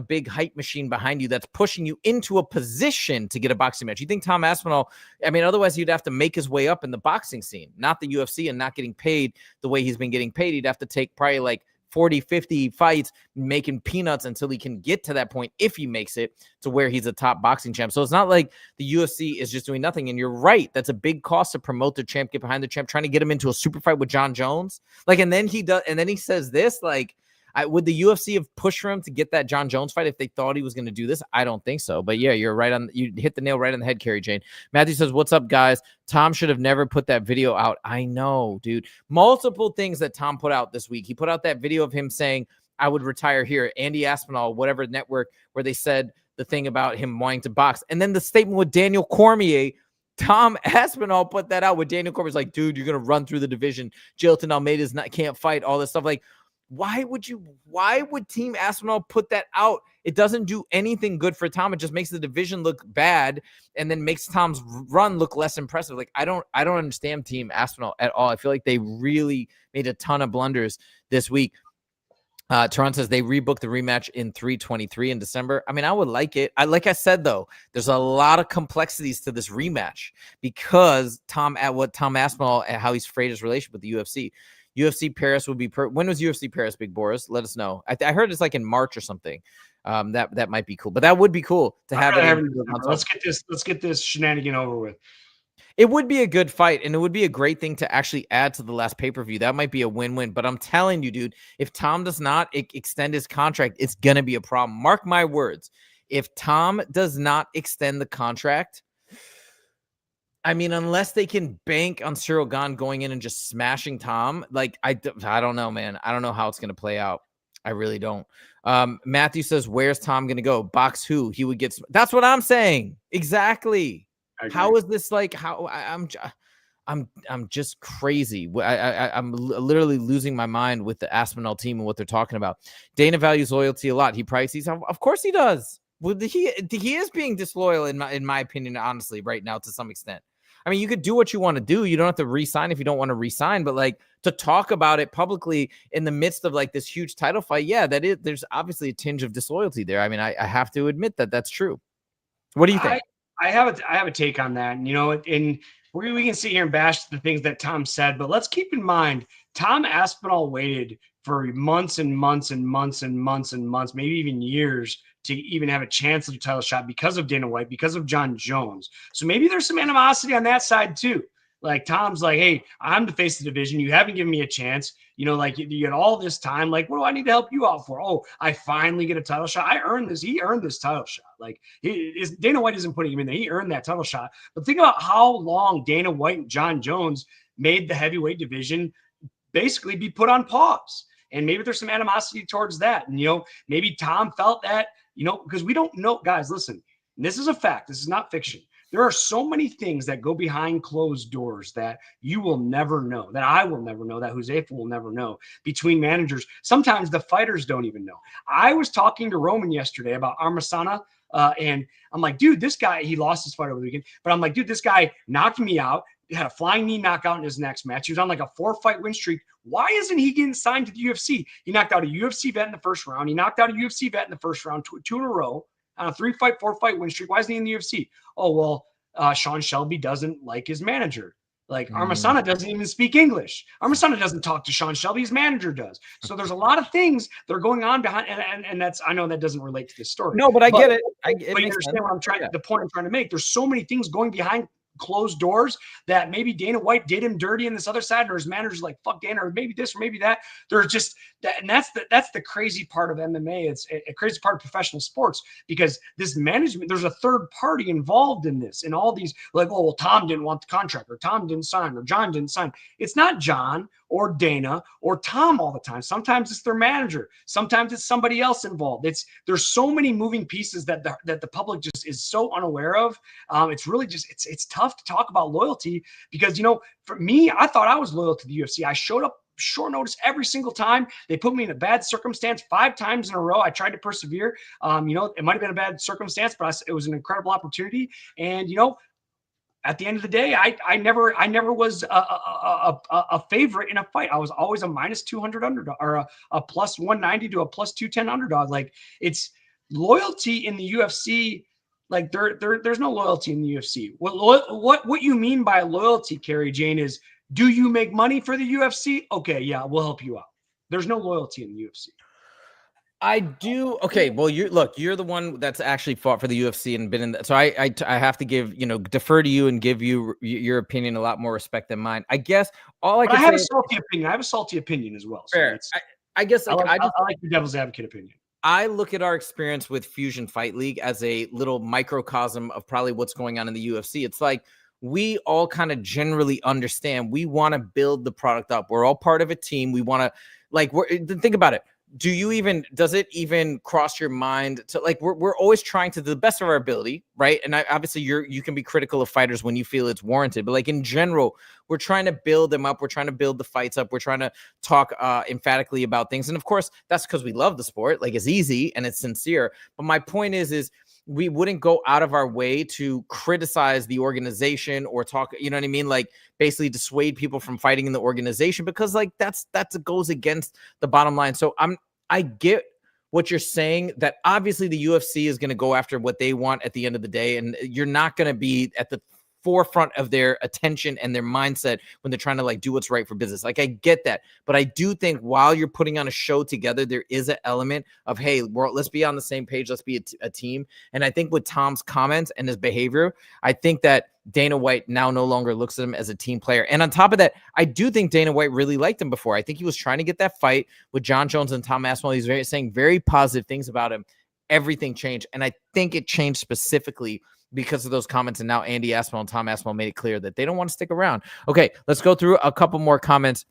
big hype machine behind you that's pushing you into a position to get a boxing match. You think Tom Aspinall, I mean, otherwise he'd have to make his way up in the boxing scene, not the UFC, and not getting paid the way he's been getting paid. He'd have to take probably like 40, 50 fights, making peanuts until he can get to that point, if he makes it to where he's a top boxing champ. So it's not like the UFC is just doing nothing. And you're right, that's a big cost to promote the champ, get behind the champ, trying to get him into a super fight with John Jones. Like, and then he says this, like, Would the UFC have pushed for him to get that John Jones fight if they thought he was going to do this? I don't think so. But yeah, you hit the nail right on the head, Carrie Jane. Matthew says, "What's up, guys? Tom should have never put that video out." I know, dude. Multiple things that Tom put out this week. He put out that video of him saying, "I would retire here." Andy Aspinall, whatever network, where they said the thing about him wanting to box. And then the statement with Daniel Cormier, Tom Aspinall put that out with Daniel Cormier's like, "Dude, you're going to run through the division. Jailton Almeida's can't fight," all this stuff. Like, why would Team Aspinall put that out? It doesn't do anything good for Tom. It just makes the division look bad and then makes Tom's run look less impressive. Like, I don't understand Team Aspinall at all. I feel like they really made a ton of blunders this week. Toronto says they rebooked the rematch in 3/23 in December. I mean, I would like it. Like I said, though, there's a lot of complexities to this rematch because Tom Aspinall and how he's frayed his relationship with the UFC. UFC Paris would be when was UFC Paris, Big Boris? Let us know. I heard it's like in March or something. That might be cool, but that would be cool to have it. Let's get this shenanigan over with. It would be a good fight, and it would be a great thing to actually add to the last pay-per-view. That might be a win-win, but I'm telling you, dude, if Tom does not extend his contract, it's going to be a problem. Mark my words. If Tom does not extend the contract, I mean, unless they can bank on Ciryl Gane going in and just smashing Tom, like, I don't know, man. I don't know how it's going to play out. I really don't. Matthew says, "Where's Tom going to go? Box who? He would get." That's what I'm saying. Exactly. How is this like? How I'm just crazy. I'm literally losing my mind with the Aspinall team and what they're talking about. Dana values loyalty a lot. He probably sees, of course he does. Well, he is being disloyal in my opinion, honestly, right now to some extent. I mean, you could do what you want to do. You don't have to re-sign if you don't want to re-sign, but like to talk about it publicly in the midst of like this huge title fight, yeah, there's obviously a tinge of disloyalty there. I mean, I have to admit that that's true. What do you think? I have a take on that, and and we can sit here and bash the things that Tom said, but let's keep in mind Tom Aspinall waited for months and months and months and months and months, maybe even years, to even have a chance at a title shot because of Dana White, because of John Jones. So maybe there's some animosity on that side too. Like Tom's like, "Hey, I'm the face of the division. You haven't given me a chance. Like you get all this time. Like, what do I need to help you out for? Oh, I finally get a title shot. I earned this. He earned this title shot. Like Dana White isn't putting him in there. He earned that title shot. But think about how long Dana White and John Jones made the heavyweight division basically be put on pause. And maybe there's some animosity towards that. And, maybe Tom felt that, because we don't know. Guys, listen, this is a fact. This is not fiction. There are so many things that go behind closed doors that you will never know, that I will never know, that Josefa will never know between managers. Sometimes the fighters don't even know. I was talking to Roman yesterday about Armasana, and I'm like, dude, this guy, he lost his fight over the weekend, but I'm like, dude, this guy knocked me out. He had a flying knee knockout in his next match. He was on like a 4-fight win streak. Why isn't he getting signed to the UFC? He knocked out a UFC vet in the first round. He knocked out a UFC vet in the first round, two in a row on a 3-fight, 4-fight win streak. Why isn't he in the UFC? Oh, well, Sean Shelby doesn't like his manager. Like Armasana doesn't even speak English. Armasana doesn't talk to Sean Shelby. His manager does. So there's a lot of things that are going on behind, and that's, I know that doesn't relate to this story. No, but I get it. But you understand what I'm trying. Yeah. The point I'm trying to make. There's so many things going behind closed doors that maybe Dana White did him dirty on this other side, or his manager's like, "Fuck Dana," or maybe this or maybe that. There's just that, and that's the crazy part of MMA. It's a crazy part of professional sports, because this management, there's a third party involved in this, and all these like, "Oh, well, Tom didn't want the contract, or Tom didn't sign, or John didn't sign." It's not John or Dana or Tom all the time. Sometimes it's their manager. Sometimes it's somebody else involved. There's so many moving pieces that the public just is so unaware of. It's really just it's tough to talk about loyalty, because for me, I thought I was loyal to the UFC. I showed up short notice every single time. They put me in a bad circumstance 5 times in a row. I tried to persevere. It might have been a bad circumstance, but it was an incredible opportunity. And at the end of the day, I never was a favorite in a fight. I was always a -200 underdog, or a +190 to a +210 underdog. Like, it's loyalty in the UFC. Like, there's no loyalty in the UFC. What you mean by loyalty, Carrie Jane, is, do you make money for the UFC? Okay, yeah, we'll help you out. There's no loyalty in the UFC. I do. Okay, well, you're the one that's actually fought for the UFC and been in that. So I have to defer to you and give you your opinion a lot more respect than mine. I guess all I can say. I have a salty opinion. I have a salty opinion as well. Fair. So I guess like I like the devil's advocate opinion. I look at our experience with Fusion Fight League as a little microcosm of probably what's going on in the UFC. It's like we all kind of generally understand we want to build the product up. We're all part of a team. We want to think about it. Does it even cross your mind to like, we're always trying to do the best of our ability, right? And obviously you can be critical of fighters when you feel it's warranted, but like in general, we're trying to build them up. We're trying to build the fights up. We're trying to talk emphatically about things. And of course, that's because we love the sport. Like it's easy and it's sincere. But my point is we wouldn't go out of our way to criticize the organization or talk, you know what I mean? Like basically dissuade people from fighting in the organization because like that goes against the bottom line. So I get what you're saying, that obviously the UFC is going to go after what they want at the end of the day. And you're not going to be at the forefront of their attention and their mindset when they're trying to like do what's right for business. Like I get that, but I do think while you're putting on a show together, there is an element of, hey, let's be on the same page. Let's be a team. And I think with Tom's comments and his behavior, I think that Dana White now no longer looks at him as a team player. And on top of that, I do think Dana White really liked him before. I think he was trying to get that fight with Jon Jones and Tom Aspinall. He's saying very positive things about him. Everything changed. And I think it changed specifically because of those comments. And now Andy Aspinall and Tom Aspinall made it clear that they don't want to stick around. Okay, let's go through a couple more comments.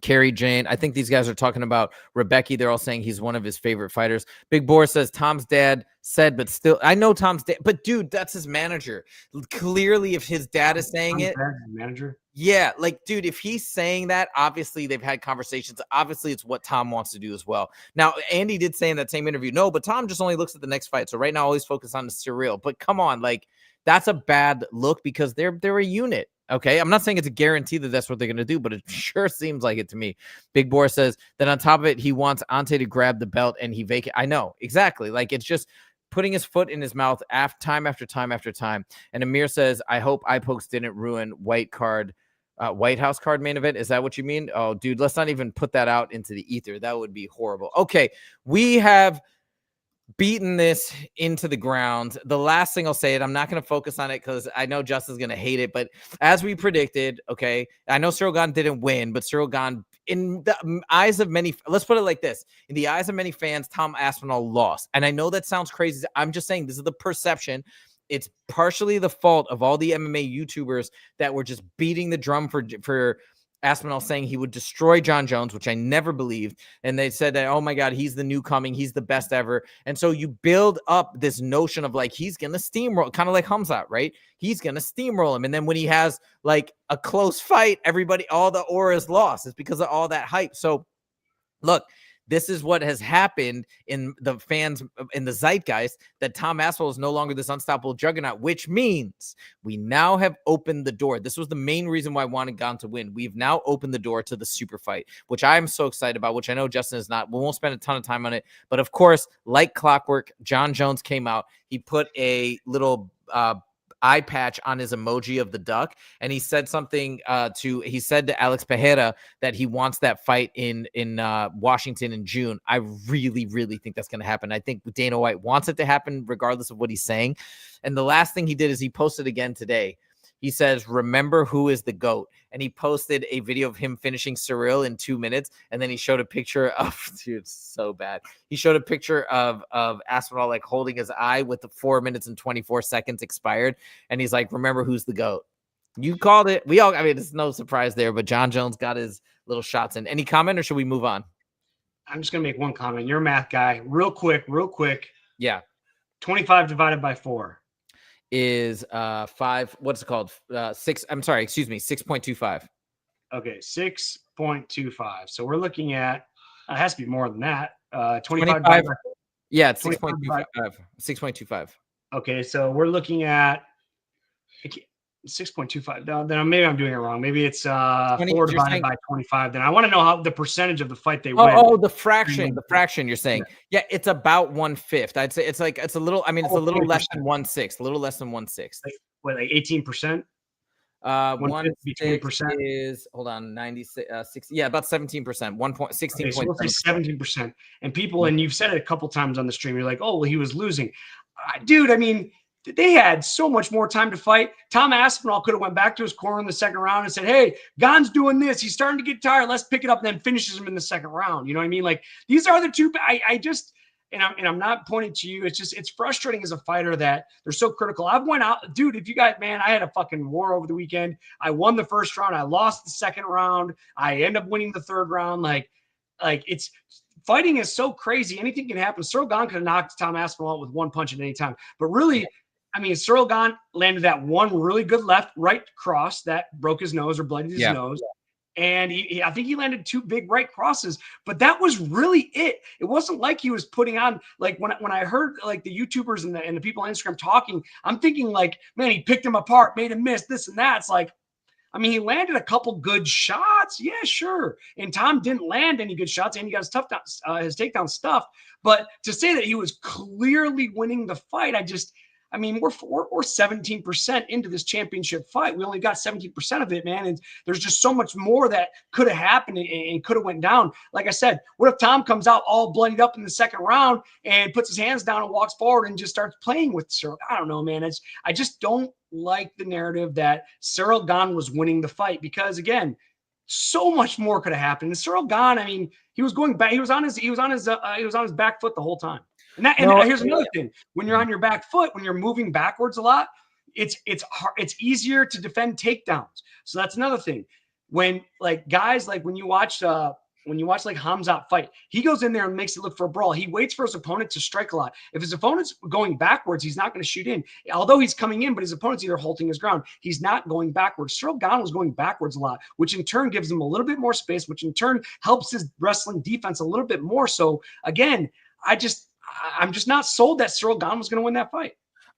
Carrie Jane, I think these guys are talking about Rebecca. They're all saying he's one of his favorite fighters. Big Boar says Tom's dad said, but still, I know Tom's dad, but dude, that's his manager. Clearly, if his dad is saying it, manager. Yeah, like, dude, if he's saying that, obviously they've had conversations. Obviously, it's what Tom wants to do as well. Now, Andy did say in that same interview, no, but Tom just only looks at the next fight. So right now, always focus on the Ciryl. But come on, like, that's a bad look because they're a unit. Okay, I'm not saying it's a guarantee that that's what they're going to do, but it sure seems like it to me. Big Boar says that on top of it, he wants Ante to grab the belt and he vacate. I know, exactly. Like, it's just putting his foot in his mouth time after time after time. And Amir says, I hope iPokes didn't ruin White House card main event. Is that what you mean? Oh, dude, let's not even put that out into the ether. That would be horrible. Okay, we have beaten this into the ground. The last thing I'll say, I'm not going to focus on it because I know Justin's going to hate it, but as we predicted, okay, I know Ciryl Gane didn't win, but Ciryl Gane, in the eyes of many, let's put it like this, in the eyes of many fans, Tom Aspinall lost. And I know that sounds crazy. I'm just saying this is the perception. It's partially the fault of all the MMA YouTubers that were just beating the drum for Aspinall, saying he would destroy Jon Jones, which I never believed. And they said that, oh my God, he's the new coming. He's the best ever. And so you build up this notion of like, he's going to steamroll, kind of like Hamzat, right? He's going to steamroll him. And then when he has like a close fight, everybody, all the aura is lost. It's because of all that hype. So look, this is what has happened in the fans, in the zeitgeist, that Tom Aspinall is no longer this unstoppable juggernaut, which means we now have opened the door. This was the main reason why I wanted Gane to win. We've now opened the door to the super fight, which I'm so excited about, which I know Justin is not. We won't spend a ton of time on it. But of course, like clockwork, Jon Jones came out. He put a little eye patch on his emoji of the duck, and he said something he said to Alex Pereira that he wants that fight in Washington in June. I really, really think that's going to happen. I think Dana White wants it to happen regardless of what he's saying. And the last thing he did is he posted again today. He says, remember who is the GOAT. And he posted a video of him finishing Ciryl in 2 minutes. And then he showed a picture of, dude, so bad. He showed a picture of Aspinall like holding his eye with the 4 minutes and 24 seconds expired. And he's like, remember who's the GOAT. You called it. I mean, it's no surprise there, but Jon Jones got his little shots in. Any comment or should we move on? I'm just going to make one comment. You're a math guy. Real quick. Yeah. 25 divided by 4. Is 5, what's it called? 6, I'm sorry, excuse me, 6.25. Okay, 6.25. So we're looking at, it has to be more than that. 25. Yeah, it's 6.25. 6.25. Okay, so we're looking at 6.25. Then maybe I'm doing it wrong. Maybe it's 4 divided by 25. Then I want to know how the percentage of the fight they win. Oh, the fraction you're saying. Yeah, it's about 1/5. I'd say it's a little, I mean, it's a little 20%. less than 1/6, a little less than 1/6. Like 18%? 1/6 is, hold on, 96, 60, yeah, about 17%, 1.16. Okay, so we'll say 17%. And people, and you've said it a couple times on the stream, you're like, oh, well, he was losing. Dude, I mean, they had so much more time to fight. Tom Aspinall could have went back to his corner in the second round and said, hey, Gane's doing this. He's starting to get tired. Let's pick it up, and then finishes him in the second round. You know what I mean? Like, these are the two. I just, and I'm not pointing to you. It's just, it's frustrating as a fighter that they're so critical. I've went out, dude, if you guys, man, I had a fucking war over the weekend. I won the first round. I lost the second round. I end up winning the third round. Like it's, fighting is so crazy. Anything can happen. Ciryl Gane could have knocked Tom Aspinall out with one punch at any time. But really, I mean, Ciryl Gane landed that one really good right cross that broke his nose or bloodied his nose. And I think he landed two big right crosses, but that was really it. It wasn't like he was putting on, like when I heard like the YouTubers and the people on Instagram talking, I'm thinking like, man, he picked him apart, made him miss this and that. It's like, I mean, he landed a couple good shots. Yeah, sure. And Tom didn't land any good shots, and he got his takedown stuff. But to say that he was clearly winning the fight, I mean, we're 17% into this championship fight. We only got 17% of it, man. And there's just so much more that could have happened and could have went down. Like I said, what if Tom comes out all bloodied up in the second round and puts his hands down and walks forward and just starts playing with Ciryl? I don't know, man. I just don't like the narrative that Ciryl Gane was winning the fight, because again, so much more could have happened. And Ciryl Gane, I mean, he was going back. He was on his back foot the whole time. And here's another thing: when you're on your back foot, when you're moving backwards a lot, it's hard, it's easier to defend takedowns. So that's another thing. When like guys, like when you watch like Hamzat fight, he goes in there and makes it look for a brawl. He waits for his opponent to strike a lot. If his opponent's going backwards, he's not going to shoot in. Although he's coming in, but his opponent's either holding his ground. He's not going backwards. Ciryl Gane was going backwards a lot, which in turn gives him a little bit more space, which in turn helps his wrestling defense a little bit more. So again, I'm just not sold that Ciryl Gane was going to win that fight.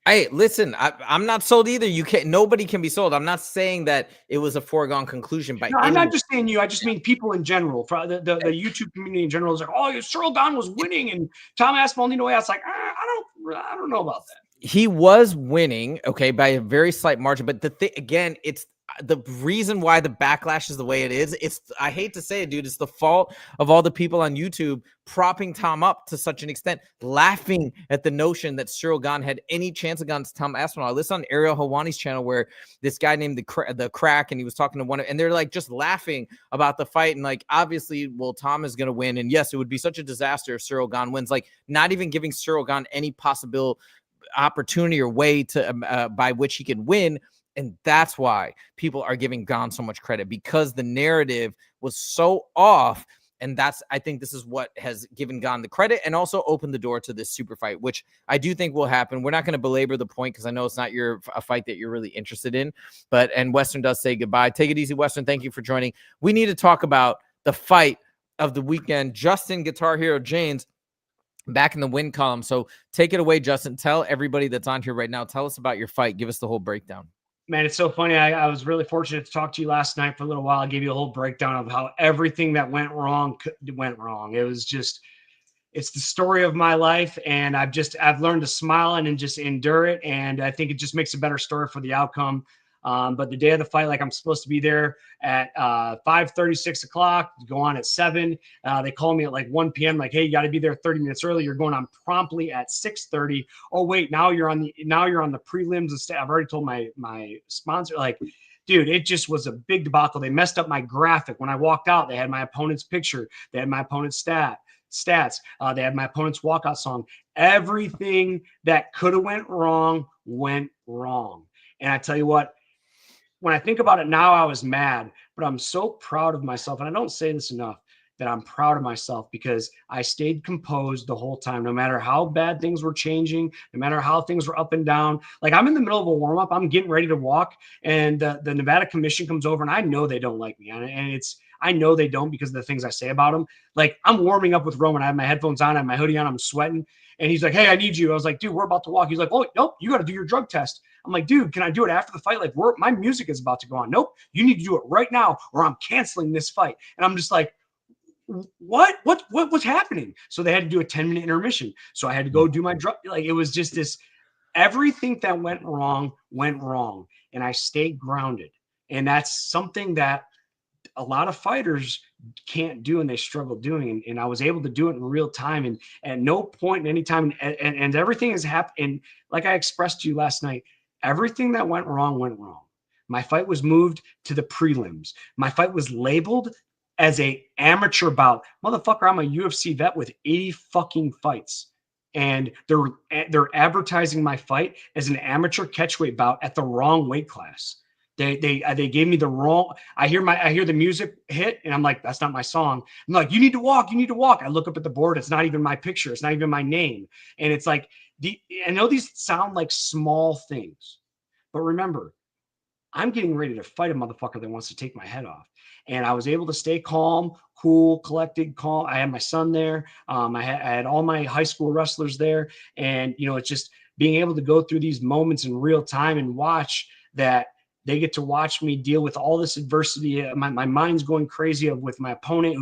Hey, listen, I'm not sold either. Nobody can be sold. I'm not saying that it was a foregone conclusion by I'm not just saying you. I just mean people in general. For the YouTube community in general is like, oh, Ciryl Gane was winning and Tom Aspinall need to way. I was like, I don't know about that. He was winning, okay, by a very slight margin. But the thing again, it's the reason why the backlash is the way it is. I hate to say it, dude. It's the fault of all the people on YouTube propping Tom up to such an extent, laughing at the notion that Ciryl Gane had any chance against Tom Aspinall. I listened on Ariel Helwani's channel where this guy named the Crack, and he was talking to one, and they're like just laughing about the fight, and like obviously, well, Tom is going to win, and yes, it would be such a disaster if Ciryl Gane wins. Like not even giving Ciryl Gane any possible opportunity or way to by which he could win. And that's why people are giving Gane so much credit, because the narrative was so off. And I think this is what has given Gane the credit and also opened the door to this super fight, which I do think will happen. We're not going to belabor the point because I know it's not a fight that you're really interested in. And Western does say goodbye. Take it easy, Western. Thank you for joining. We need to talk about the fight of the weekend. Justin Guitar Hero Jaynes back in the win column. So take it away, Justin. Tell everybody that's on here right now. Tell us about your fight. Give us the whole breakdown. Man, it's so funny. I was really fortunate to talk to you last night for a little while. I gave you a whole breakdown of how everything that went wrong went wrong. It's the story of my life, and I've learned to smile and just endure it. And I think it just makes a better story for the outcome. But the day of the fight, like I'm supposed to be there at 5:30, 6 o'clock, go on at 7. They call me at like 1 p.m. Like, hey, you got to be there 30 minutes early. You're going on promptly at 6:30. Oh, wait, now you're on the prelims instead. I've already told my sponsor, like, dude, it just was a big debacle. They messed up my graphic. When I walked out, they had my opponent's picture. They had my opponent's stats. They had my opponent's walkout song. Everything that could have went wrong. And I tell you what, when I think about it now, I was mad, but I'm so proud of myself. And I don't say this enough, that I'm proud of myself because I stayed composed the whole time, no matter how bad things were changing, no matter how things were up and down. Like I'm in the middle of a warm up, I'm getting ready to walk, and the Nevada Commission comes over, and I know they don't like me. And I know they don't because of the things I say about them. Like I'm warming up with Roman. I have my headphones on, I have my hoodie on, I'm sweating. And he's like, hey, I need you. I was like, dude, we're about to walk. He's like, oh, nope, you got to do your drug test. I'm like, dude, can I do it after the fight? Like, my music is about to go on. Nope, you need to do it right now or I'm canceling this fight. And I'm just like, what's happening? So they had to do a 10-minute intermission. So I had to go do my drug. Like, it was just this, everything that went wrong. And I stayed grounded. And that's something that a lot of fighters can't do and they struggle doing. And I was able to do it in real time. And at no point in any time, and everything has happened. And like I expressed to you last night, everything that went wrong went wrong. My fight was moved to the prelims. My fight was labeled as a amateur bout. Motherfucker, I'm a UFC vet with 80 fucking fights. And they're advertising my fight as an amateur catchweight bout at the wrong weight class. They gave me the wrong. I hear the music hit, and I'm like, that's not my song. I'm like, you need to walk. I look up at the board. It's not even my picture. It's not even my name. And it's like, I know these sound like small things, but remember, I'm getting ready to fight a motherfucker that wants to take my head off. And I was able to stay calm, cool, collected, calm. I had my son there. I had all my high school wrestlers there. And, it's just being able to go through these moments in real time and watch that they get to watch me deal with all this adversity. My mind's going crazy with my opponent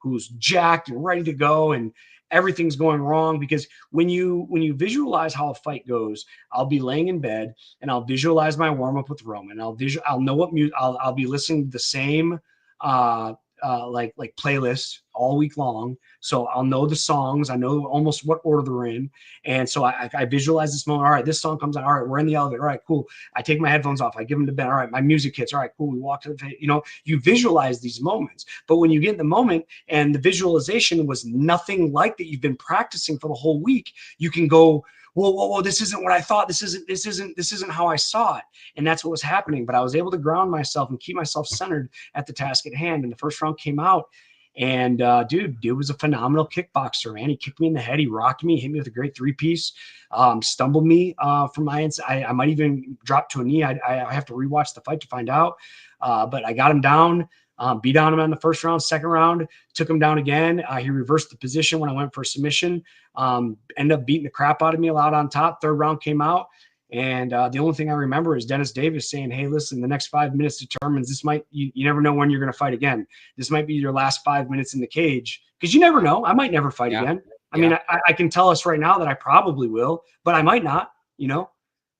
who's jacked and ready to go, and everything's going wrong. Because when you visualize how a fight goes, I'll be laying in bed and I'll visualize my warm up with Roman. I'll know what music I'll be listening to the same like playlist all week long. So I'll know the songs. I know almost what order they're in. And so I visualize this moment. All right, this song comes on. All right, we're in the elevator. All right, cool. I take my headphones off. I give them to bed. All right, my music hits. All right, cool. We walk to the, you visualize these moments. But when you get in the moment and the visualization was nothing like that you've been practicing for the whole week, you can go, whoa, this isn't what I thought. This isn't how I saw it. And that's what was happening. But I was able to ground myself and keep myself centered at the task at hand. And the first round came out. And dude was a phenomenal kickboxer, man. He kicked me in the head. He rocked me, hit me with a great 3-piece, stumbled me from my inside. I might even drop to a knee. I have to rewatch the fight to find out. But I got him down, beat on him in the first round. Second round, took him down again. He reversed the position when I went for a submission. Ended up beating the crap out of me a lot on top. Third round came out. And the only thing I remember is Dennis Davis saying, hey, listen, the next 5 minutes determines this you never know when you're going to fight again. This might be your last 5 minutes in the cage, because you never know. I might never fight again. I mean, I can tell us right now that I probably will, but I might not,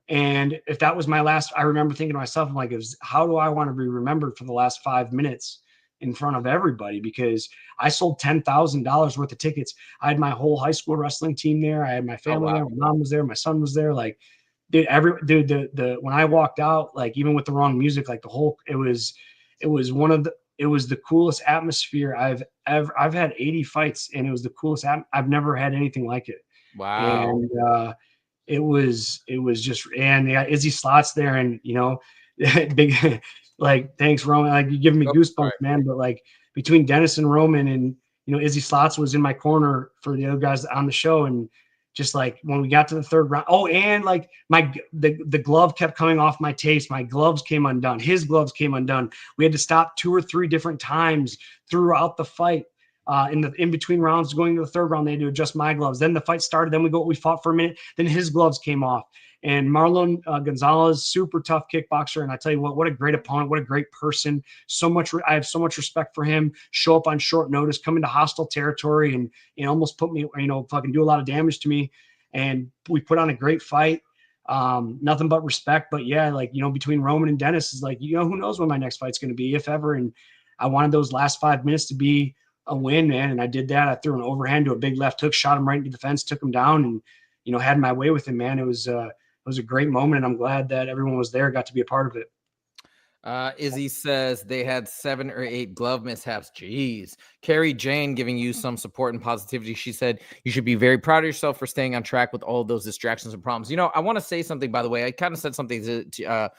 And if that was my last, I remember thinking to myself, I'm like, how do I want to be remembered for the last 5 minutes in front of everybody? Because I sold $10,000 worth of tickets. I had my whole high school wrestling team there. I had my family there. My mom was there. My son was there. Like, dude, when I walked out, like, even with the wrong music, like it was the coolest atmosphere I've had 80 fights, and it was the coolest. I've never had anything like it. Wow. And it was just, and they got Izzy Slots there, and big, like, thanks, Roman. Like, you're giving me goosebumps, man. But like, between Dennis and Roman, and Izzy Slots was in my corner for the other guys on the show, and just like when we got to the third round, and like the glove kept coming off my taste. My gloves came undone. His gloves came undone. We had to stop 2 or 3 different times throughout the fight. In between rounds, going to the third round, they had to adjust my gloves. Then the fight started. Then we fought for a minute. Then his gloves came off. And Marlon Gonzalez, super tough kickboxer. And I tell you what a great opponent, what a great person. I have so much respect for him. Show up on short notice, come into hostile territory, and almost put me, fucking do a lot of damage to me. And we put on a great fight. Nothing but respect. But yeah, like, between Roman and Dennis is like, who knows when my next fight's going to be, if ever. And I wanted those last 5 minutes to be a win, man. And I did that. I threw an overhand to a big left hook, shot him right into the fence, took him down, and, had my way with him, man. It was a great moment, and I'm glad that everyone was there, got to be a part of it. Izzy says they had 7 or 8 glove mishaps. Jeez. Carrie Jane giving you some support and positivity. She said you should be very proud of yourself for staying on track with all of those distractions and problems. I want to say something, by the way. I kind of said something to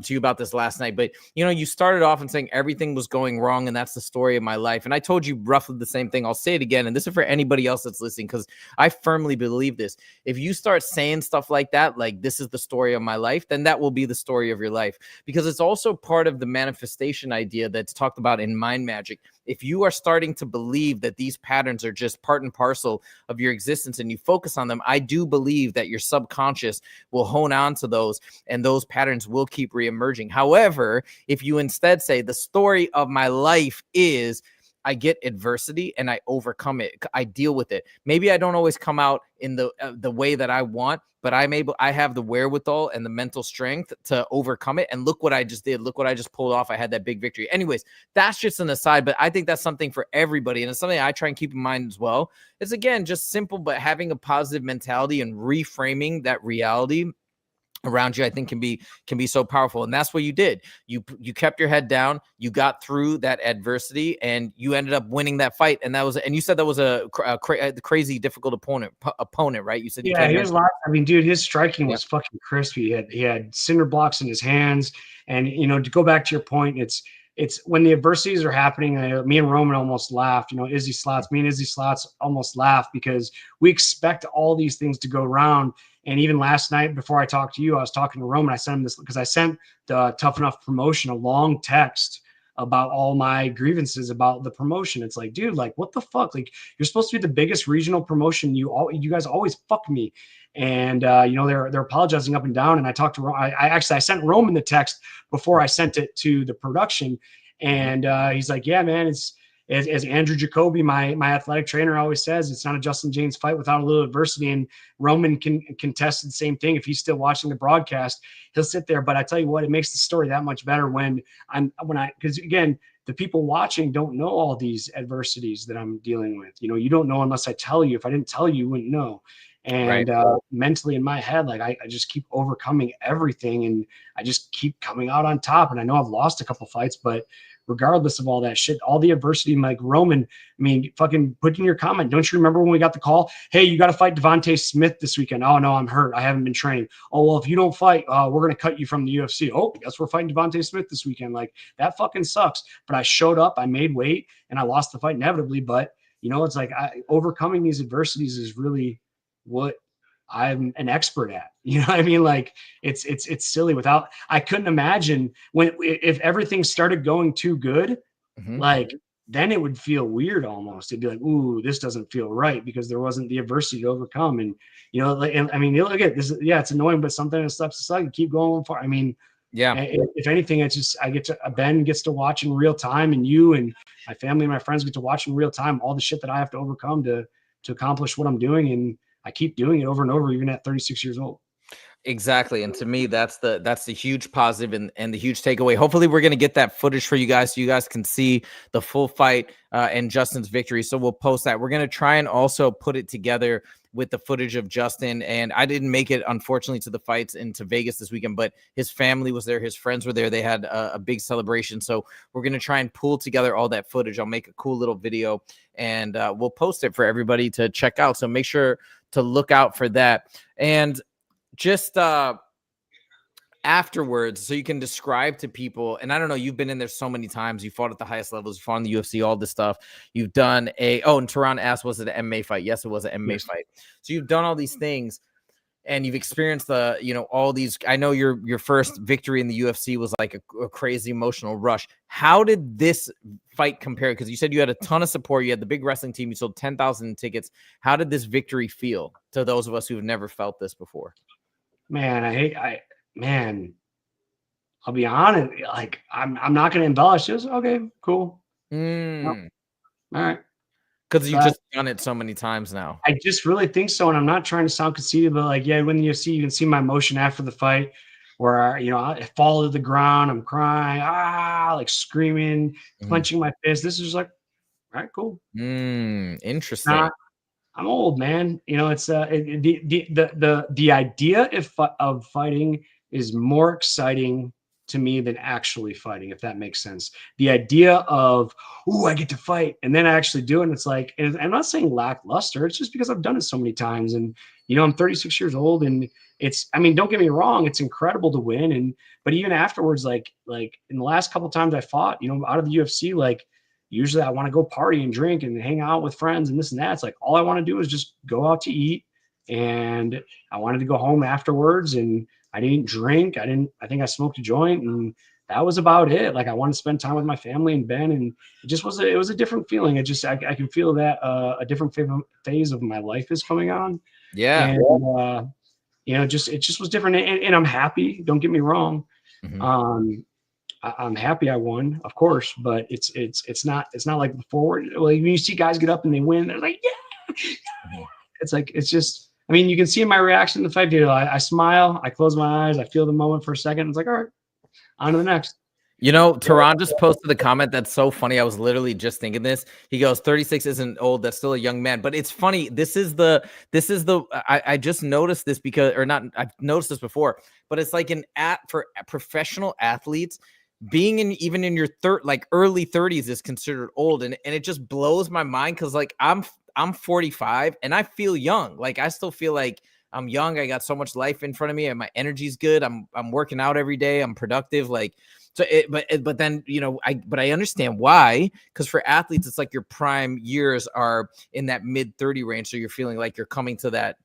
you about this last night, but you started off and saying everything was going wrong, and that's the story of my life. And I told you roughly the same thing. I'll say it again, and this is for anybody else that's listening, because I firmly believe this. If you start saying stuff like that, like this is the story of my life, then that will be the story of your life, because it's also part of the manifestation idea that's talked about in Mind Magic. If you are starting to believe that these patterns are just part and parcel of your existence and you focus on them, I do believe that your subconscious will hone on to those, and those patterns will keep reemerging. However, if you instead say the story of my life is I get adversity and I overcome it. I deal with it. Maybe I don't always come out in the way that I want, but I have the wherewithal and the mental strength to overcome it. And look what I just did. Look what I just pulled off. I had that big victory. Anyways, that's just an aside, but I think that's something for everybody. And it's something I try and keep in mind as well. It's, again, just simple, but having a positive mentality and reframing that reality around you, I think can be so powerful. And that's what you did. You kept your head down, you got through that adversity, and you ended up winning that fight. And you said that was a crazy difficult opponent, right? You said, yeah, he was lots. I mean, dude, his striking was fucking crispy. He had cinder blocks in his hands. And, to go back to your point, it's when the adversities are happening. Me and Roman almost laughed. Me and Izzy Slots almost laughed because we expect all these things to go around. And even last night, before I talked to you, I was talking to Roman. I sent him this because I sent the Tough Enough promotion a long text about all my grievances about the promotion. It's like, dude, like, what the fuck? Like, you're supposed to be the biggest regional promotion. You guys always fuck me. And they're apologizing up and down. And I talked to I sent Roman the text before I sent it to the production. And he's like, yeah, man, it's as Andrew Jacoby, my athletic trainer, always says, it's not a Justin Jaynes fight without a little adversity. And Roman can contest the same thing. If he's still watching the broadcast, he'll sit there. But I tell you what, it makes the story that much better because again, the people watching don't know all these adversities that I'm dealing with. You don't know unless I tell you. If I didn't tell you, you wouldn't know. And mentally in my head, like I just keep overcoming everything, and I just keep coming out on top. And I know I've lost a couple fights, but regardless of all that shit, all the adversity, like Roman, I mean, fucking put in your comment. Don't you remember when we got the call? Hey, you got to fight Devontae Smith this weekend. Oh, no, I'm hurt. I haven't been training. Oh, well, if you don't fight, we're going to cut you from the UFC. Oh, guess we're fighting Devontae Smith this weekend. Like, that fucking sucks. But I showed up, I made weight, and I lost the fight inevitably. But, it's like overcoming these adversities is really what I'm an expert at. You know what I mean? Like it's silly I couldn't imagine if everything started going too good, like then it would feel weird almost. It'd be like, ooh, this doesn't feel right because there wasn't the adversity to overcome. And, and I mean, you look at this, it's annoying, but something that steps aside and keep going for, I mean, if anything, it's just, Ben gets to watch in real time, and you and my family and my friends get to watch in real time, all the shit that I have to overcome to accomplish what I'm doing. And I keep doing it over and over, even at 36 years old. Exactly. And to me, that's the huge positive and the huge takeaway. Hopefully we're going to get that footage for you guys so you guys can see the full fight and Justin's victory. So we'll post that. We're going to try and also put it together with the footage of Justin. And I didn't make it, unfortunately, to the fights into Vegas this weekend, but his family was there. His friends were there. They had a big celebration. So we're going to try and pull together all that footage. I'll make a cool little video and we'll post it for everybody to check out. So make sure to look out for that. And just afterwards, so you can describe to people, and I don't know, you've been in there so many times, you fought at the highest levels, you fought in the UFC, all this stuff, you've done and Tehran asked, was it an MMA fight? Yes, it was an MMA fight. So you've done all these things, and you've experienced all these. I know your first victory in the UFC was like a crazy emotional rush. How did this fight compare? Because you said you had a ton of support, you had the big wrestling team, you sold 10,000 tickets. How did this victory feel to those of us who've never felt this before? Man, I'll be honest. Like, I'm not going to embellish. Just okay, cool. All right. Because you've just done it so many times now. I just really think so. And I'm not trying to sound conceited, but like, when the UFC, you can see my emotion after the fight where, I fall to the ground. I'm crying, like screaming, clenching my fist. This is like, all right, cool. Interesting. I'm old, man. It's the idea of fighting is more exciting to me than actually fighting, if that makes sense. The idea of, I get to fight, and then I actually do it. And it's like, and I'm not saying lackluster. It's just because I've done it so many times, and I'm 36 years old, and don't get me wrong, it's incredible to win, but even afterwards, like in the last couple of times I fought, out of the UFC, like, usually I want to go party and drink and hang out with friends and this and that. It's like, all I want to do is just go out to eat. And I wanted to go home afterwards, and I didn't drink. I think I smoked a joint, and that was about it. Like, I wanted to spend time with my family and Ben, and it was a different feeling. I can feel that a different phase of my life is coming on. Yeah. And, it just was different, and I'm happy. Don't get me wrong. I'm happy I won, of course, but it's not like before. Like when you see guys get up and they win, they're like, yeah. Mhm. It's like, it's just, I mean, you can see in my reaction to the fight video. I smile, I close my eyes, I feel the moment for a second. It's like, all right, on to the next. You know, Tehran just posted a comment that's so funny. I was literally just thinking this. He goes, 36 isn't old. That's still a young man. But it's funny. I just noticed this because, or not, I've noticed this before, but it's like for professional athletes, being even in your early 30s is considered old. And it just blows my mind because like I'm 45 and I feel young. Like I still feel like I'm young. I got so much life in front of me and my energy's good. I'm working out every day. I'm productive. Like, so but then, you know, I understand why, because for athletes, it's like your prime years are in that mid 30 range. So you're feeling like you're coming to that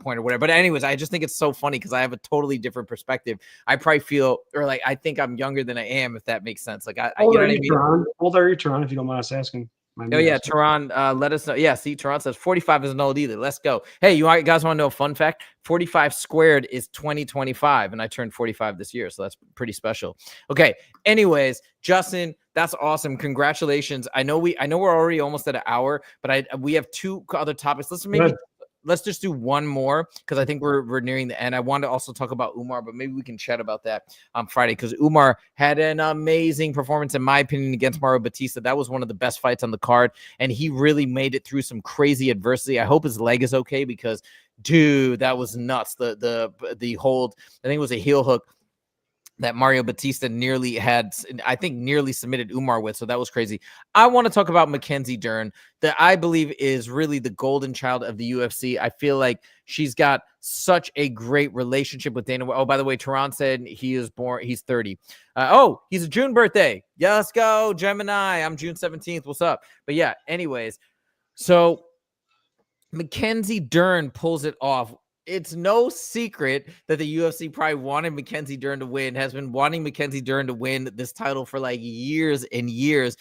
point or whatever. But anyways, I just think it's so funny because I have a totally different perspective. I probably feel, or like, I think I'm younger than I am, if that makes sense. Like, you know what I mean? How old are you, Tehran, if you don't mind us asking? Oh yeah, Tehran, let us know. Yeah, see, Tehran says 45 isn't old either. Let's go. Hey, you guys want to know a fun fact? 45 squared is 2025, and I turned 45 this year, so that's pretty special. Okay. Anyways, Justin, that's awesome. Congratulations. I know we're already almost at an hour, but we have two other topics. Let's just do one more because I think we're nearing the end. I want to also talk about Umar, but maybe we can chat about that on Friday because Umar had an amazing performance, in my opinion, against Mario Batista. That was one of the best fights on the card, and he really made it through some crazy adversity. I hope his leg is okay because, dude, that was nuts. The hold, I think it was a heel hook that Mario Batista nearly submitted Umar with. So that was crazy. I want to talk about Mackenzie Dern, that I believe is really the golden child of the UFC. I feel like she's got such a great relationship with Dana. Oh, by the way, Tehran said he's 30. He's a June birthday. Yeah, let's go, Gemini. I'm June 17th. What's up? But yeah, anyways. So Mackenzie Dern pulls it off. It's no secret that the UFC probably wanted Mackenzie Dern to win, has been wanting Mackenzie Dern to win this title for like years and years.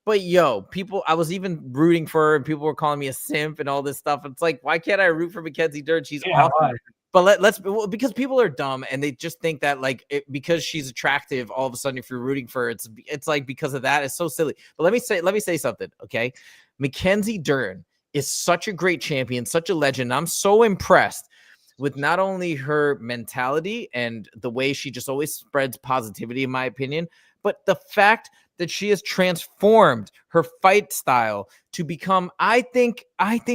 But I was even rooting for her and people were calling me a simp and all this stuff. It's like, why can't I root for Mackenzie Dern? She's awesome. Why? But because people are dumb and they just think that because she's attractive, all of a sudden, if you're rooting for her, it's like because of that. It's so silly. But let me say something. Okay. Mackenzie Dern is such a great champion, such a legend. I'm so impressed with not only her mentality and the way she just always spreads positivity, in my opinion, but the fact that she has transformed her fight style to become, I think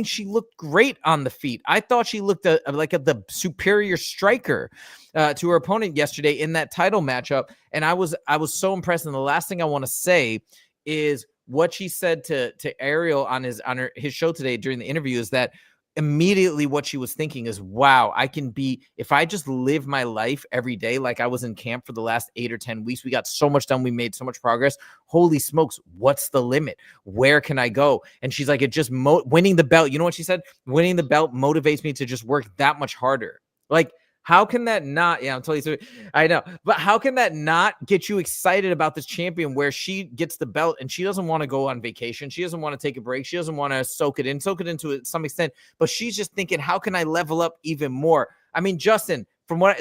she looked great on the feet. I thought she looked like the superior striker to her opponent yesterday in that title matchup. And I was so impressed. And the last thing I want to say is what she said to Ciryl on his show today during the interview is that immediately what she was thinking is, wow, if I just live my life every day like I was in camp for the last 8 or 10 weeks, we got so much done, we made so much progress. Holy smokes, what's the limit? Where can I go? And she's like, it just winning the belt. You know what she said? Winning the belt motivates me to just work that much harder. Like, how can that not? Yeah, I'm totally sorry. I know, but how can that not get you excited about this champion where she gets the belt and she doesn't want to go on vacation? She doesn't want to take a break. She doesn't want to soak it into it some extent, but she's just thinking, how can I level up even more? I mean, Justin, from what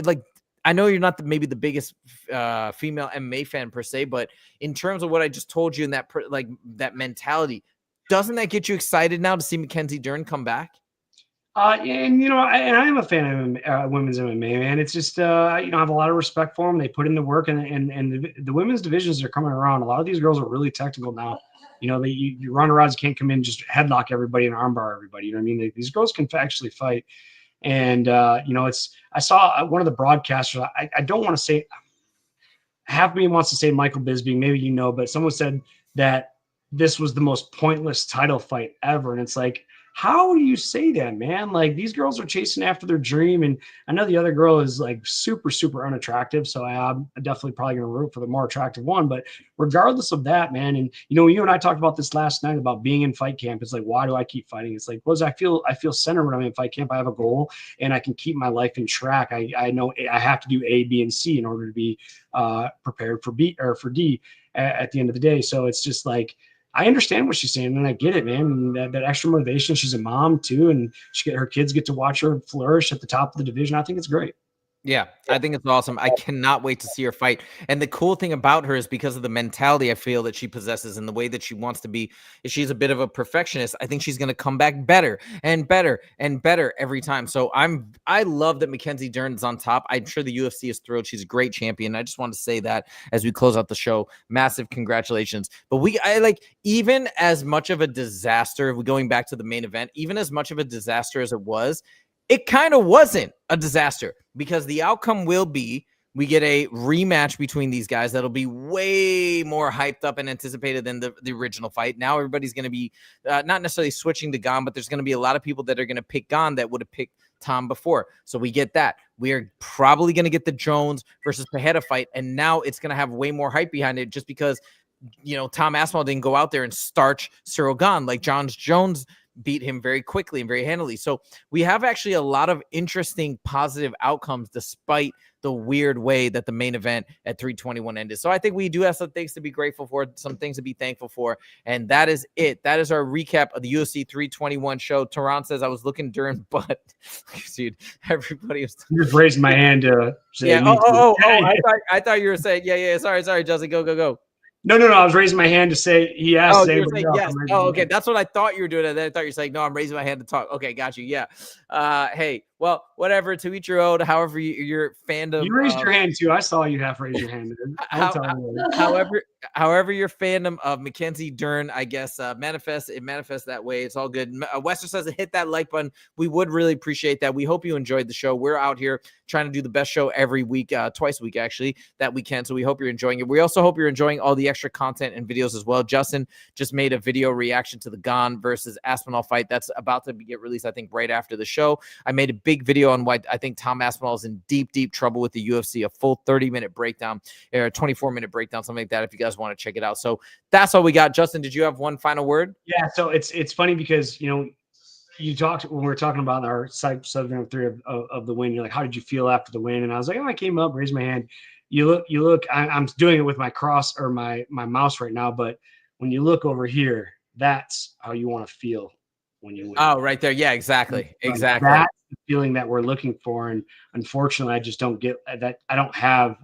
I know you're not maybe the biggest female MMA fan per se, but in terms of what I just told you in that mentality, doesn't that get you excited now to see Mackenzie Dern come back? And I am a fan of women's MMA, man. It's just I have a lot of respect for them. They put in the work, and the women's divisions are coming around. A lot of these girls are really technical now. You Ronda Rousey can't come in just headlock everybody and armbar everybody. You know what I mean? These girls can actually fight. And I saw one of the broadcasters. I don't want to say, half of me wants to say Michael Bisping, maybe but someone said that this was the most pointless title fight ever, and it's like, how do you say that, man? Like, these girls are chasing after their dream, and I know the other girl is like super, super unattractive, so I'm definitely probably going to root for the more attractive one. But regardless of that, man, and you and I talked about this last night about being in fight camp. It's like, why do I keep fighting? It's like, I feel centered when I'm in fight camp. I have a goal, and I can keep my life in track. I know I have to do A, B, and C in order to be prepared for B or for D at the end of the day. So it's just like, I understand what she's saying, and I get it, man. And that extra motivation. She's a mom too, and her kids get to watch her flourish at the top of the division. I think it's great. Yeah, I think it's awesome. I cannot wait to see her fight. And the cool thing about her is because of the mentality I feel that she possesses and the way that she wants to be, is she's a bit of a perfectionist. I think she's going to come back better and better and better every time. So I love that Mackenzie Dern is on top. I'm sure the UFC is thrilled. She's a great champion. I just want to say that as we close out the show. Massive congratulations. But I like, even as much of a disaster, going back to the main event, even as much of a disaster as it was, it kind of wasn't a disaster, because the outcome will be we get a rematch between these guys that'll be way more hyped up and anticipated than the original fight. Now everybody's going to be not necessarily switching to Gane, but there's going to be a lot of people that are going to pick Gane that would have picked Tom before. So we get that. We are probably going to get the Jones versus Pereira fight, and now it's going to have way more hype behind it just because, Tom Aspinall didn't go out there and starch Ciryl Gane like Jones beat him very quickly and very handily. So we have actually a lot of interesting positive outcomes despite the weird way that the main event at 321 ended. So I think we do have some things to be grateful for, some things to be thankful for. And that is it. That is our recap of the UFC 321 show. Tehran says, I was looking during butt. Dude, everybody was just raising my hand to say, yeah. I thought you were saying, yeah. Sorry, Justin. Go. No. I was raising my hand to say he asked. Oh, you were saying yes. Oh, okay. That's what I thought you were doing. I thought you were saying, no, I'm raising my hand to talk. Okay, got you. Yeah. Hey, well, whatever. To each your own. However, your fandom. You raised your hand too. I saw you half raise your hand. However, your fandom of Mackenzie Dern, I guess, manifests that way. It's all good. Wester says, hit that like button. We would really appreciate that. We hope you enjoyed the show. We're out here trying to do the best show every week, twice a week, actually, that we can. So we hope you're enjoying it. We also hope you're enjoying all the extra content and videos as well. Justin just made a video reaction to the Gane versus Aspinall fight. That's about to get released, I think, right after the show. I made a big video on why I think Tom Aspinall is in deep trouble with the UFC, a full 30-minute breakdown or a 24-minute breakdown, something like that, if you guys want to check it out. So that's all we got. Justin, did you have one final word? Yeah, so it's funny because, you talked when we were talking about our subject 3 of the win. You're like, how did you feel after the win? And I was like, I came up, raised my hand. You look. I'm doing it with my cross or my mouse right now, but when you look over here, that's how you want to feel when you win. Oh, right there. Yeah, exactly. That's the feeling that we're looking for, and unfortunately, I just don't get that. I don't have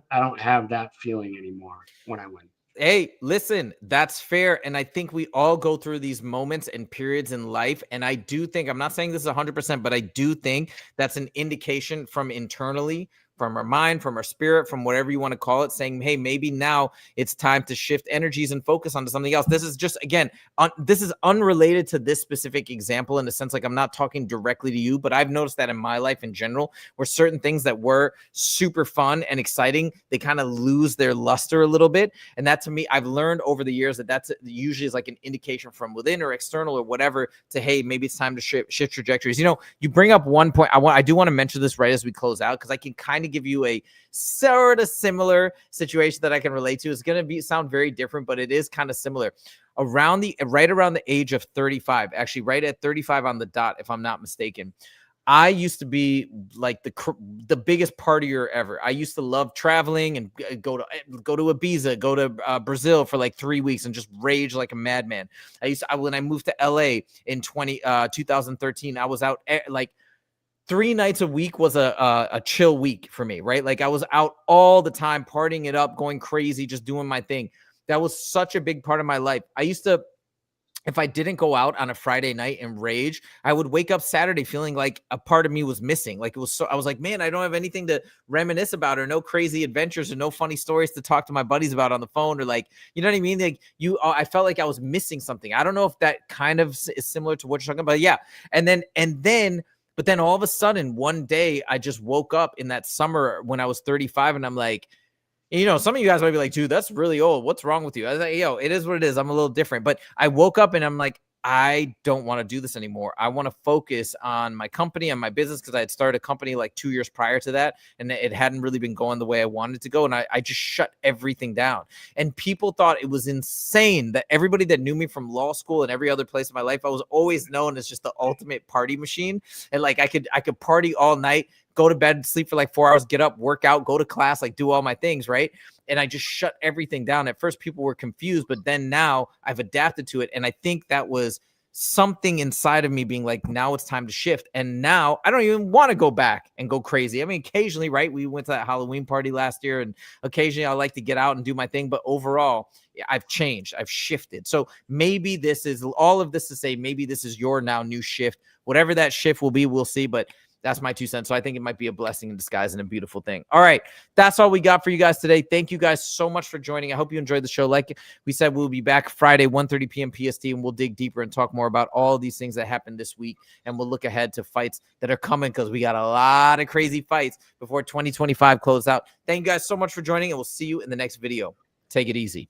that feeling anymore when I win. Hey, listen, that's fair. And I think we all go through these moments and periods in life. And I do think, I'm not saying this is 100%, but I do think that's an indication from internally, from our mind, from our spirit, from whatever you want to call it, saying, hey, maybe now it's time to shift energies and focus onto something else. This is just, again, this is unrelated to this specific example in the sense, like, I'm not talking directly to you, but I've noticed that in my life in general, where certain things that were super fun and exciting, they kind of lose their luster a little bit. And that, to me, I've learned over the years that that's usually is like an indication from within or external or whatever to, hey, maybe it's time to shift trajectories. You bring up one point. I do want to mention this right as we close out, because I can kind of give you a sort of similar situation that I can relate to. It's going to sound very different, but it is kind of similar. Right around the age of 35, actually right at 35 on the dot, if I'm not mistaken, I used to be like the biggest partier ever. I used to love traveling and go to Ibiza, go to Brazil for like 3 weeks and just rage like a madman. When I moved to LA in 2013, I was out like 3 nights a week was a chill week for me, right? Like I was out all the time, partying it up, going crazy, just doing my thing. That was such a big part of my life. I used to, if I didn't go out on a Friday night and rage, I would wake up Saturday feeling like a part of me was missing. Like I was like, man, I don't have anything to reminisce about, or no crazy adventures, or no funny stories to talk to my buddies about on the phone, or like, you know what I mean? Like I felt like I was missing something. I don't know if that kind of is similar to what you're talking about. Yeah. But then all of a sudden, one day, I just woke up in that summer when I was 35, and I'm like, some of you guys might be like, dude, that's really old. What's wrong with you? I was like, it is what it is. I'm a little different. But I woke up and I'm like, I don't want to do this anymore. I want to focus on my company and my business, because I had started a company like 2 years prior to that, and it hadn't really been going the way I wanted it to go. And I just shut everything down. And people thought it was insane that everybody that knew me from law school and every other place in my life, I was always known as just the ultimate party machine. And like I could party all night, go to bed, sleep for like 4 hours, get up, work out, go to class, like do all my things, right? And I just shut everything down. At first, people were confused, but then now I've adapted to it. And I think that was something inside of me being like, now it's time to shift. And now I don't even want to go back and go crazy. I mean, occasionally, right? We went to that Halloween party last year, and occasionally I like to get out and do my thing. But overall, I've changed. I've shifted. So maybe this is all of this to say, maybe this is your now new shift. Whatever that shift will be, we'll see. But that's my 2 cents. So I think it might be a blessing in disguise and a beautiful thing. All right. That's all we got for you guys today. Thank you guys so much for joining. I hope you enjoyed the show. Like we said, we'll be back Friday, 1:30 p.m. PST, and we'll dig deeper and talk more about all these things that happened this week. And we'll look ahead to fights that are coming, because we got a lot of crazy fights before 2025 closes out. Thank you guys so much for joining, and we'll see you in the next video. Take it easy.